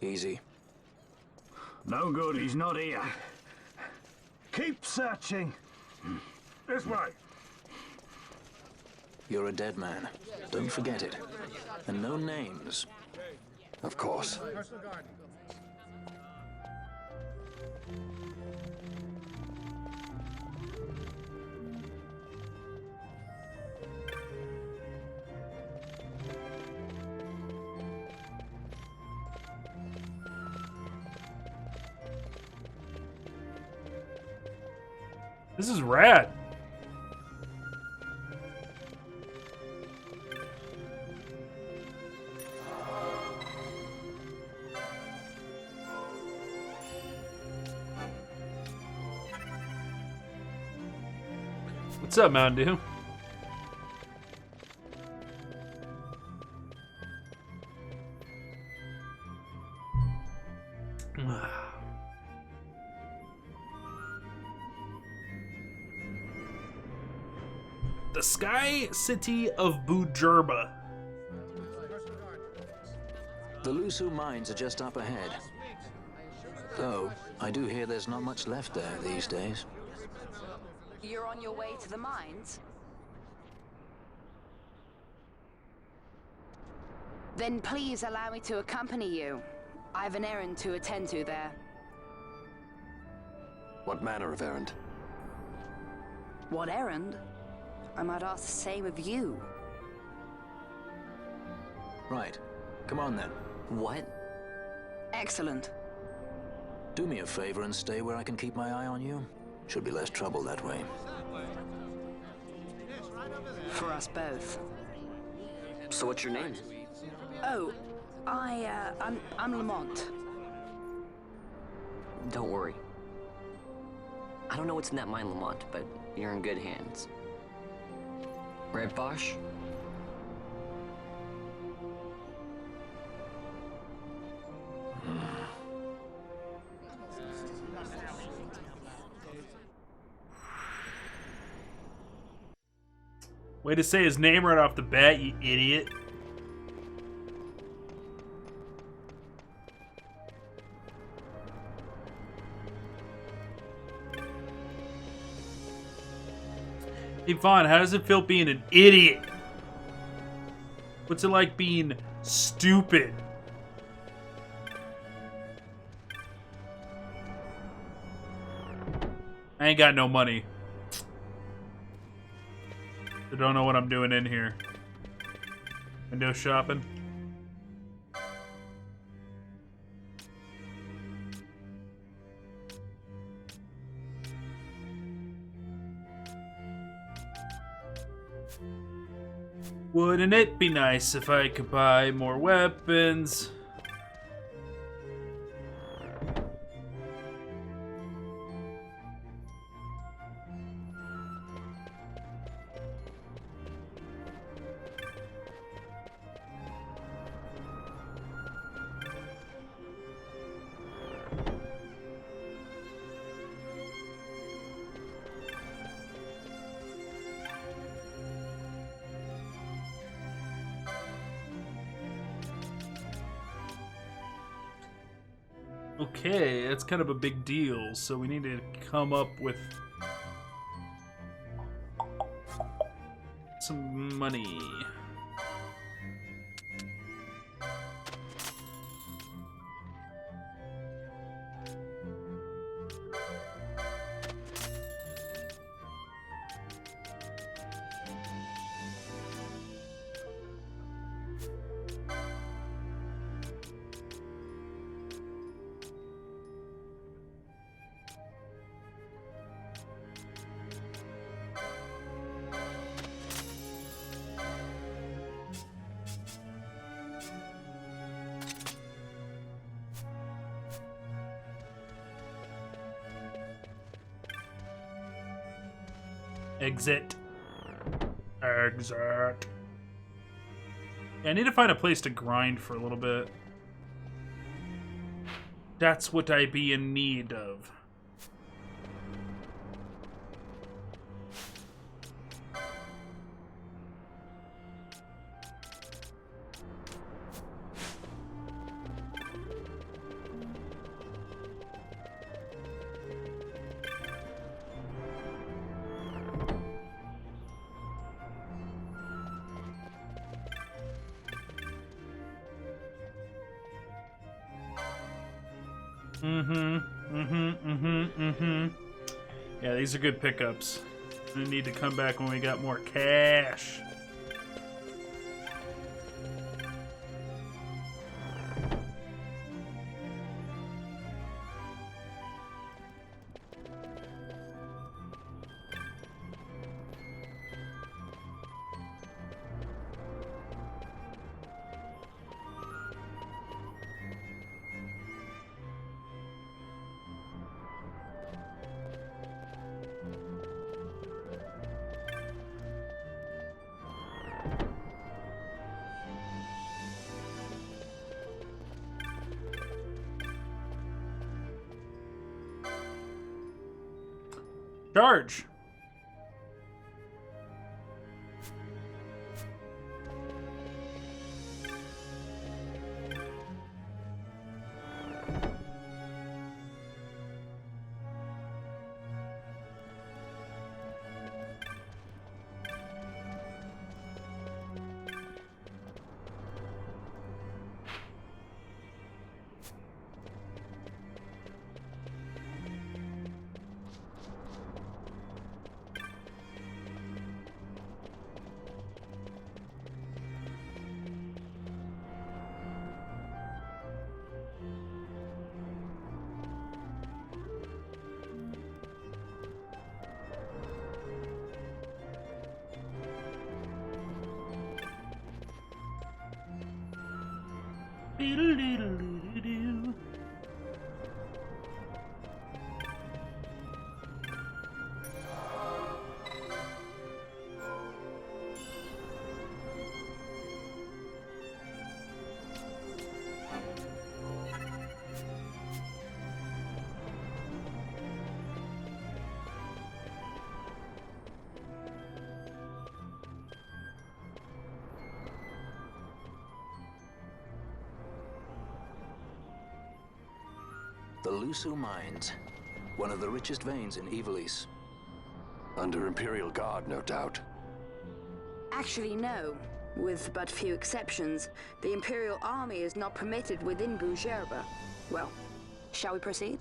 Easy. No good, he's not here. Keep searching. This way. You're a dead man. Don't forget it. And no names. Of course. This is rad. What's up, Mountain Dew? The Sky City of Bajerba. The Lusu mines are just up ahead. Though, I do hear there's not much left there these days. You're on your way to the mines? Then please allow me to accompany you. I've an errand to attend to there. What manner of errand? What errand? I might ask the same of you. Right. Come on then. What? Excellent. Do me a favor and stay where I can keep my eye on you. Should be less trouble that way. For us both. So what's your name? Oh, I'm Lamont. Don't worry. I don't know what's in that mine, Lamont, but you're in good hands. Right, Bosch? Way to say his name right off the bat, you idiot. Hey, Vaughn, how does it feel being an idiot? What's it like being stupid? I ain't got no money. I don't know what I'm doing in here. Window shopping. Wouldn't it be nice if I could buy more weapons? Okay, that's kind of a big deal, so we need to come up with some money. Exit. Exit. Yeah, I need to find a place to grind for a little bit. That's what I be in need of. Yeah, these are good pickups. We need to come back when we got more cash. Charge. The Lusu Mines, one of the richest veins in Ivalice. Under Imperial Guard, no doubt. Actually, no. With but few exceptions, the Imperial Army is not permitted within Bujerba. Well, shall we proceed?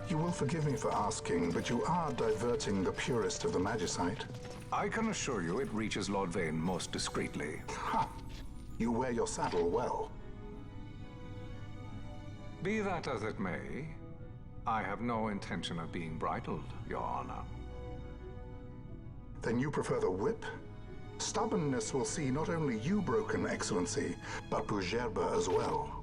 You will forgive me for asking, but you are diverting the purest of the Magicite. I can assure you it reaches Lord Vane most discreetly. Ha! You wear your saddle well. Be that as it may, I have no intention of being bridled, Your Honor. Then you prefer the whip? Stubbornness will see not only you broken, Excellency, but Bujerba as well.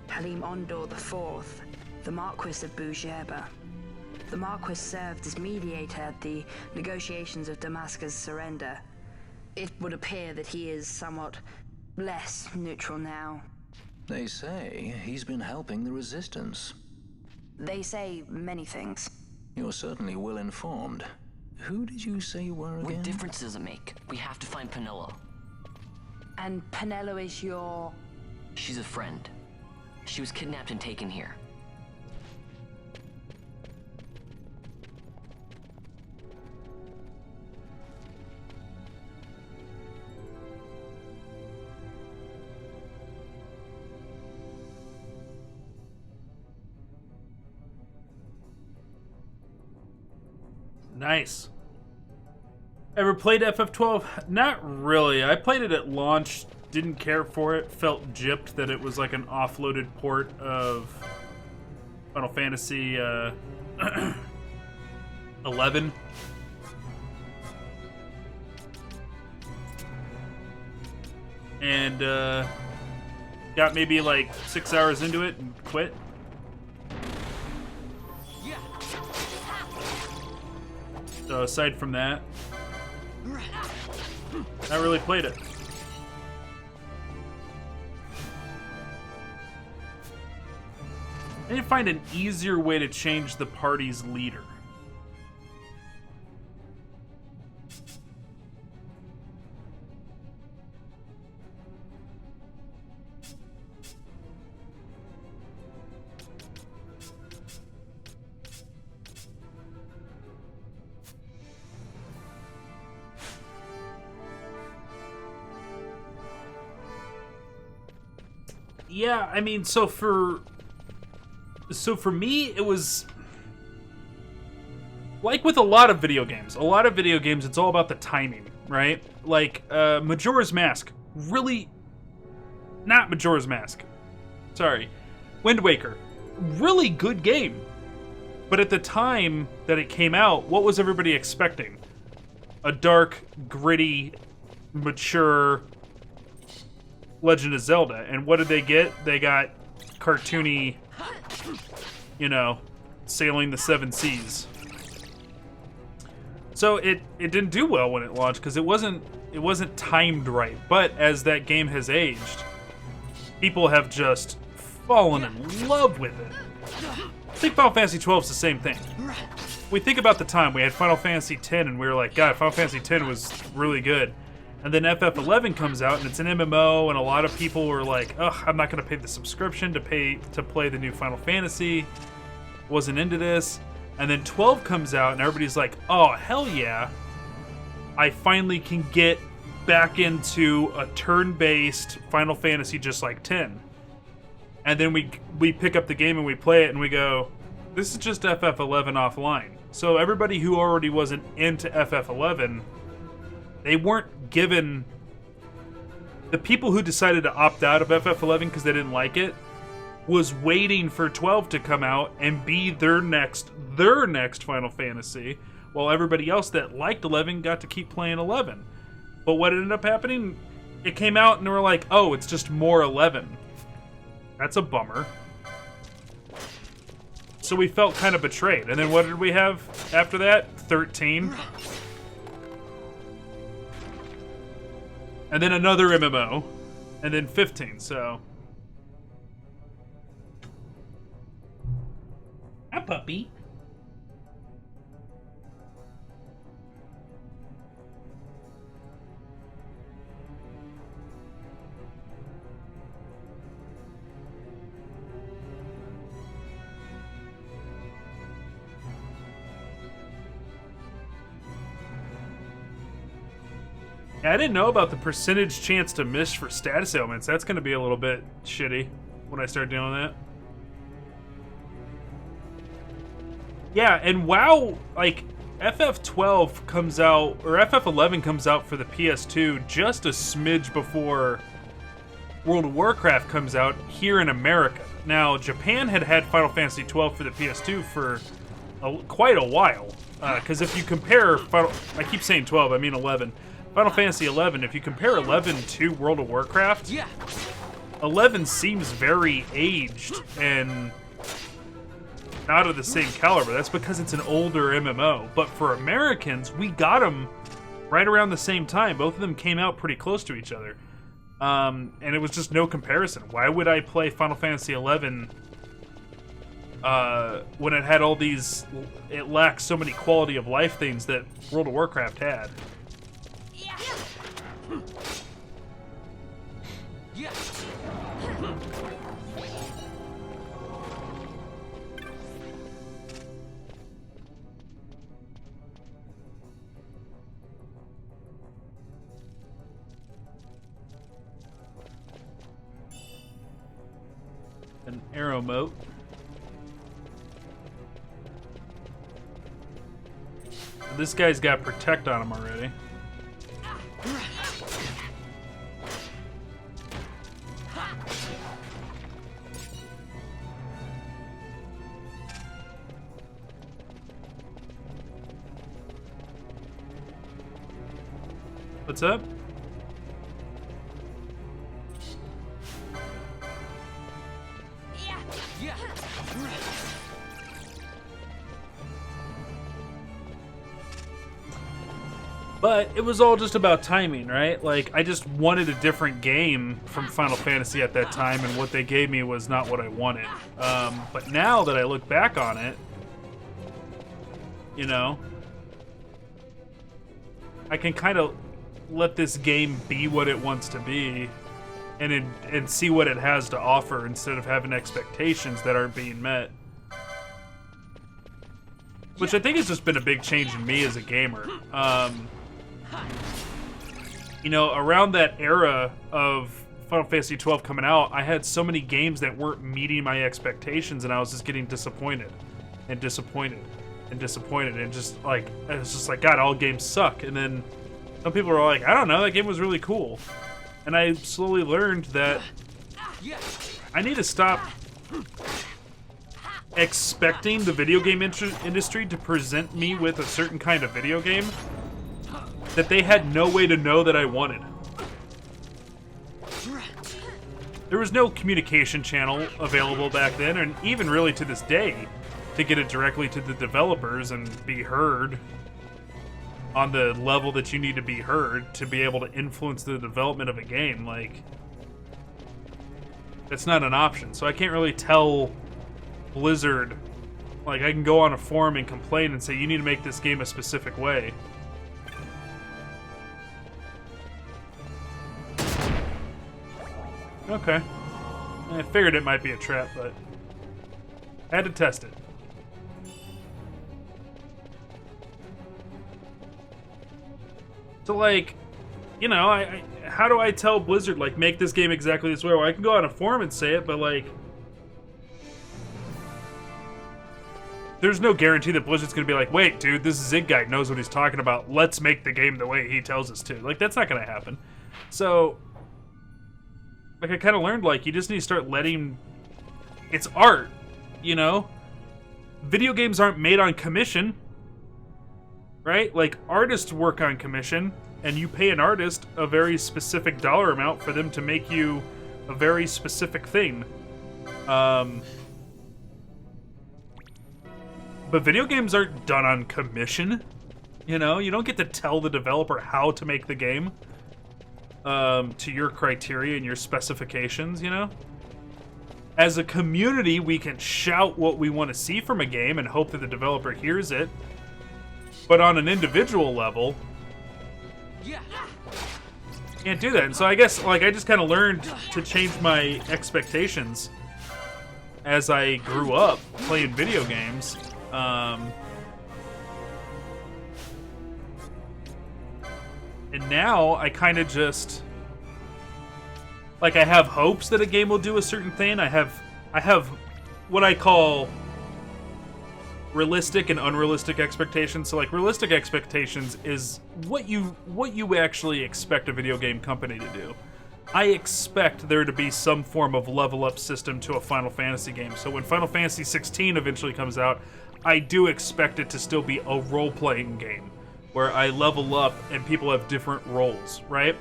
Halim Ondor IV, the Marquis of Bujerba. The Marquis served as mediator at the negotiations of Damascus' surrender. It would appear that he is somewhat less neutral now. They say he's been helping the Resistance. They say many things. You're certainly well informed. Who did you say you were again? What difference does it make? We have to find Penelo. And Penelo is your... She's a friend. She was kidnapped and taken here. Nice. Ever played FF12? Not really. I played it at launch, didn't care for it, felt gypped that it was like an offloaded port of Final Fantasy 11. And got maybe like 6 hours into it and quit. So aside from that, I really played it. I need to find an easier way to change the party's leader. Yeah, I mean, so for me, it was like with a lot of video games. It's all about the timing, right? Like Majora's Mask, really, not Majora's Mask. Sorry, Wind Waker, really good game. But at the time that it came out, what was everybody expecting? A dark, gritty, mature Legend of Zelda. And what did they get? They got cartoony, you know, sailing the seven seas. So it didn't do well when it launched because it wasn't timed right. But as that game has aged, people have just fallen in love with it. I think Final Fantasy 12 is the same thing. We think about the time we had Final Fantasy 10 and we were like, God, Final Fantasy 10 was really good. And then FF11 comes out and it's an MMO and a lot of people were like, ugh, I'm not going to pay the subscription to play the new Final Fantasy. Wasn't into this. And then 12 comes out and everybody's like, oh, hell yeah. I finally can get back into a turn-based Final Fantasy just like 10. And then we pick up the game and we play it and we go, this is just FF11 offline. So everybody who already wasn't into FF11, they weren't given... The people who decided to opt out of FF11 because they didn't like it, was waiting for 12 to come out and be their next Final Fantasy, while everybody else that liked 11 got to keep playing 11. But what ended up happening, it came out and they were like, oh, it's just more 11. That's a bummer. So we felt kind of betrayed. And then what did we have after that? 13. And then another MMO. And then 15, so... Hi, puppy. Yeah, I didn't know about the percentage chance to miss for status ailments. That's going to be a little bit shitty when I start doing that. Yeah, and WoW, like, FF12 comes out, or FF11 comes out for the PS2 just a smidge before World of Warcraft comes out here in America. Now, Japan had Final Fantasy 12 for the PS2 for quite a while. Because if you compare, I keep saying 12, I mean 11. Final Fantasy 11, if you compare 11 to World of Warcraft, 11 seems very aged and not of the same caliber. That's because it's an older MMO. But for Americans, we got them right around the same time. Both of them came out pretty close to each other. And it was just no comparison. Why would I play Final Fantasy 11 when it had all these... It lacks so many quality of life things that World of Warcraft had. An arrow moat. This guy's got protect on him already. What's up? But it was all just about timing, right? Like, I just wanted a different game from Final Fantasy at that time, and what they gave me was not what I wanted. But now that I look back on it, you know, I can kind of let this game be what it wants to be and see what it has to offer instead of having expectations that aren't being met. Which I think has just been a big change in me as a gamer. You know, around that era of Final Fantasy 12 coming out, I had so many games that weren't meeting my expectations, and I was just getting disappointed and disappointed and disappointed, and just like, it's just like, God, all games suck. And then some people are like, I don't know, that game was really cool. And I slowly learned that I need to stop expecting the video game industry to present me with a certain kind of video game that they had no way to know that I wanted. There was no communication channel available back then, and even really to this day, to get it directly to the developers and be heard on the level that you need to be heard to be able to influence the development of a game. Like, that's not an option. So I can't really tell Blizzard, like, I can go on a forum and complain and say, you need to make this game a specific way. Okay. I figured it might be a trap, but I had to test it. So, like, you know, how do I tell Blizzard, like, make this game exactly this way? Well, I can go on a forum and say it, but, like, there's no guarantee that Blizzard's gonna be like, wait, dude, this Zig guy knows what he's talking about. Let's make the game the way he tells us to. Like, that's not gonna happen. So, like, I kind of learned, like, you just need to start letting it's art, you know? Video games aren't made on commission, right? Like, artists work on commission, and you pay an artist a very specific dollar amount for them to make you a very specific thing. But video games aren't done on commission. You know, you don't get to tell the developer how to make the game to your criteria and your specifications, you know? As a community, we can shout what we want to see from a game and hope that the developer hears it. But on an individual level, can't do that. And so I guess, like, I just kind of learned to change my expectations as I grew up playing video games. And now I kind of just, like, I have hopes that a game will do a certain thing. I have what I call realistic and unrealistic expectations. So, like, realistic expectations is what you actually expect a video game company to do. I expect there to be some form of level up system to a Final Fantasy game. So when Final Fantasy 16 eventually comes out, I do expect it to still be a role-playing game where I level up and people have different roles, right?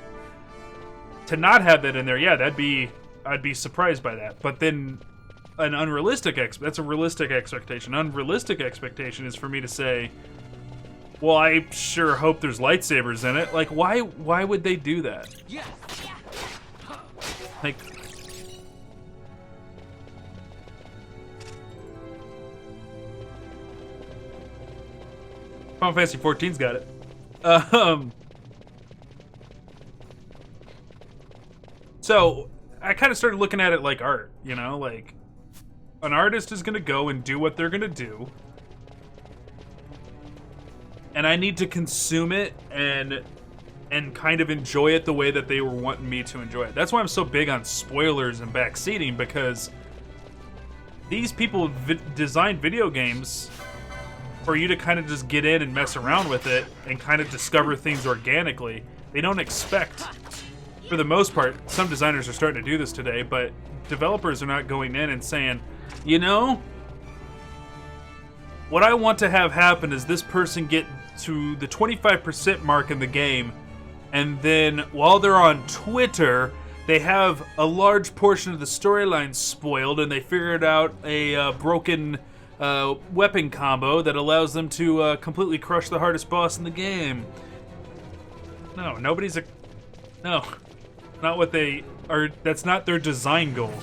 To not have that in there, yeah, I'd be surprised by that. But then an unrealistic that's a realistic expectation. Unrealistic expectation is for me to say, well, I sure hope there's lightsabers in it. Like, why would they do that? Like, Final Fantasy 14's got it. So I kind of started looking at it like art, you know, like an artist is gonna go and do what they're gonna do, and I need to consume it and kind of enjoy it the way that they were wanting me to enjoy it. That's why I'm so big on spoilers and backseating, because these people design video games for you to kind of just get in and mess around with it and kind of discover things organically. They don't expect, for the most part, some designers are starting to do this today, but developers are not going in and saying, you know, what I want to have happen is this person get to the 25% mark in the game, and then while they're on Twitter, they have a large portion of the storyline spoiled, and they figured out a broken weapon combo that allows them to completely crush the hardest boss in the game. No, no, not what they are. That's not their design goal.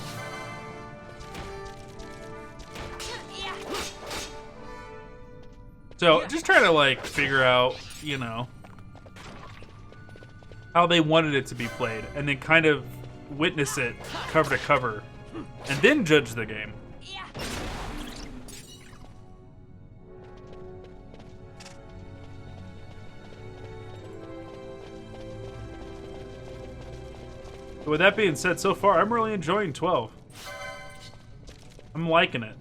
So just trying to, like, figure out, you know, how they wanted it to be played, and then kind of witness it cover to cover, and then judge the game. But with that being said, so far I'm really enjoying 12. I'm liking it.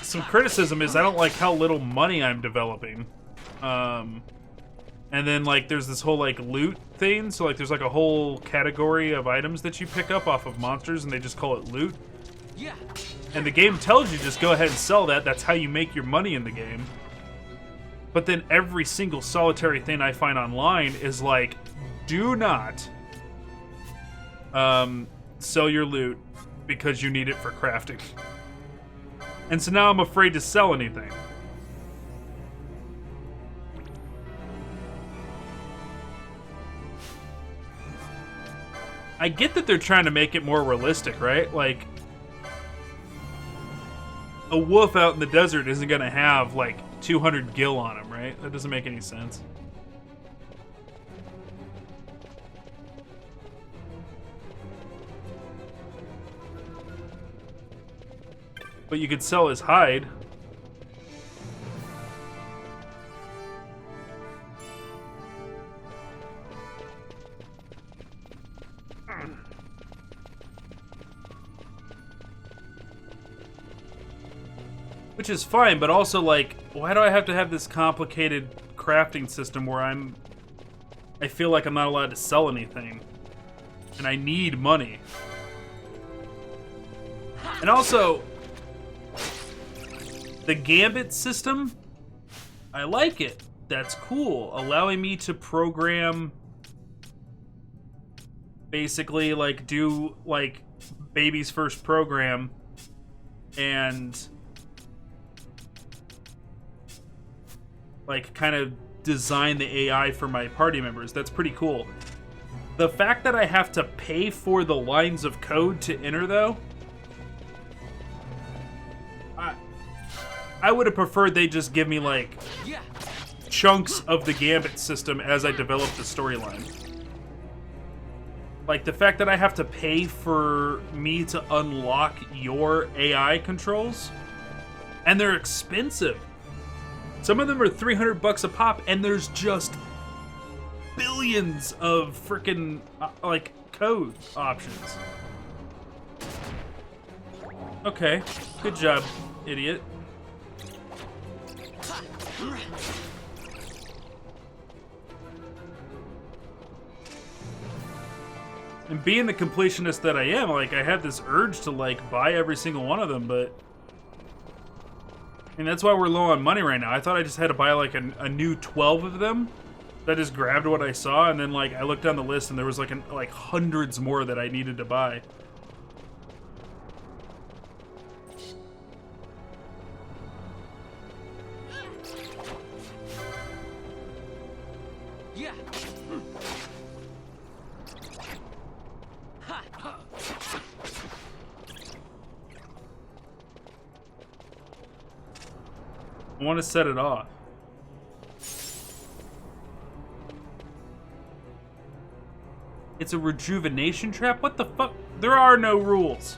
Some criticism is I don't like how little money I'm developing. And then, like, there's this whole, like, loot thing. So, like, there's, like, a whole category of items that you pick up off of monsters, and they just call it loot. Yeah. And the game tells you just go ahead and sell that. That's how you make your money in the game. But then every single solitary thing I find online is like, do not sell your loot because you need it for crafting. And so now I'm afraid to sell anything. I get that they're trying to make it more realistic, right? Like, a wolf out in the desert isn't going to have, like, 200 gil on him, right? That doesn't make any sense. But you could sell his hide. Which is fine, but also, like, why do I have to have this complicated crafting system where I feel like I'm not allowed to sell anything, and I need money. And also, the Gambit system, I like it. That's cool. Allowing me to program, basically, like, do, like, baby's first program and, like, kind of design the AI for my party members. That's pretty cool. The fact that I have to pay for the lines of code to enter, though, I would have preferred they just give me, like, chunks of the Gambit system as I develop the storyline. Like, the fact that I have to pay for me to unlock your AI controls, and they're expensive. Some of them are $300 a pop, and there's just billions of freaking, like, code options. Okay, good job, idiot. And being the completionist that I am, like, I had this urge to, like, buy every single one of them, but... And that's why we're low on money right now. I thought I just had to buy, like, a new 12 of them. I just grabbed what I saw, and then, like, I looked down the list, and there was, like hundreds more that I needed to buy. I want to set it off. It's a rejuvenation trap? What the fuck? There are no rules.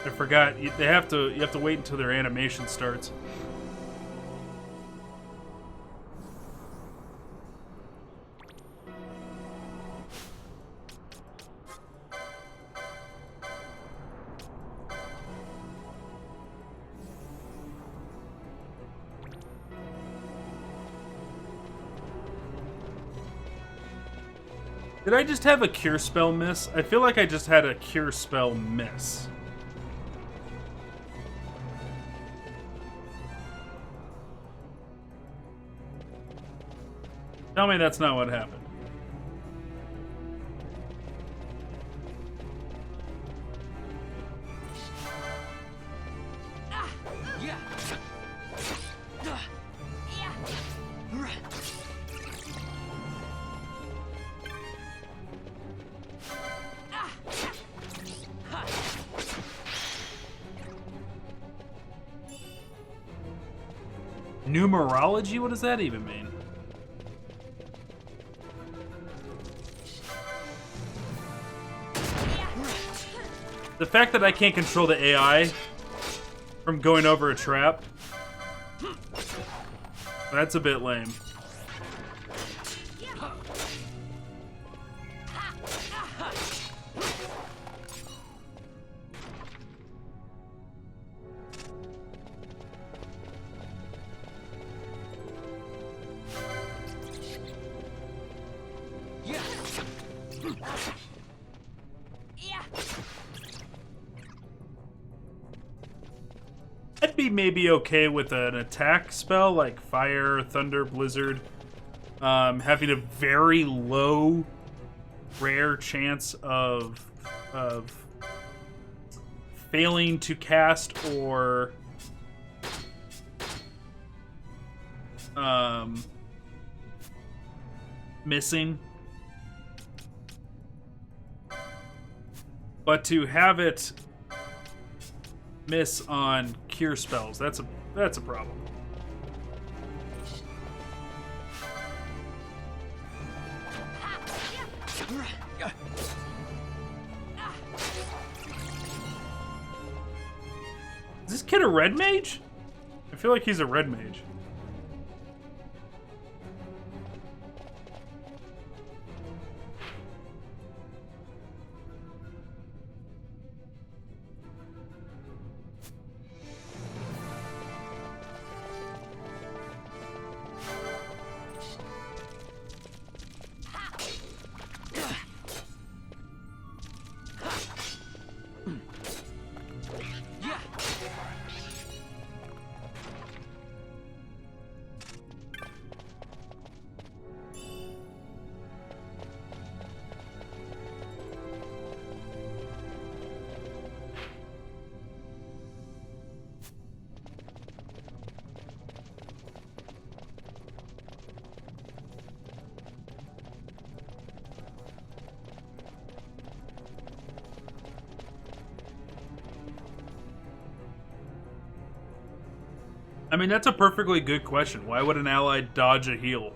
I forgot. You have to wait until their animation starts. Did I just have a cure spell miss? I feel like I just had a cure spell miss. Tell me that's not what happened. Numerology? What does that even mean? The fact that I can't control the AI from going over a trap, that's a bit lame. may be okay with an attack spell like Fire, Thunder, Blizzard, having a very low, rare chance of failing to cast or missing. But to have it miss on cure spells, that's a problem. Is this kid a red mage? I feel like he's a red mage. I mean, that's a perfectly good question. Why would an ally dodge a heal?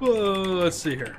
Let's see here.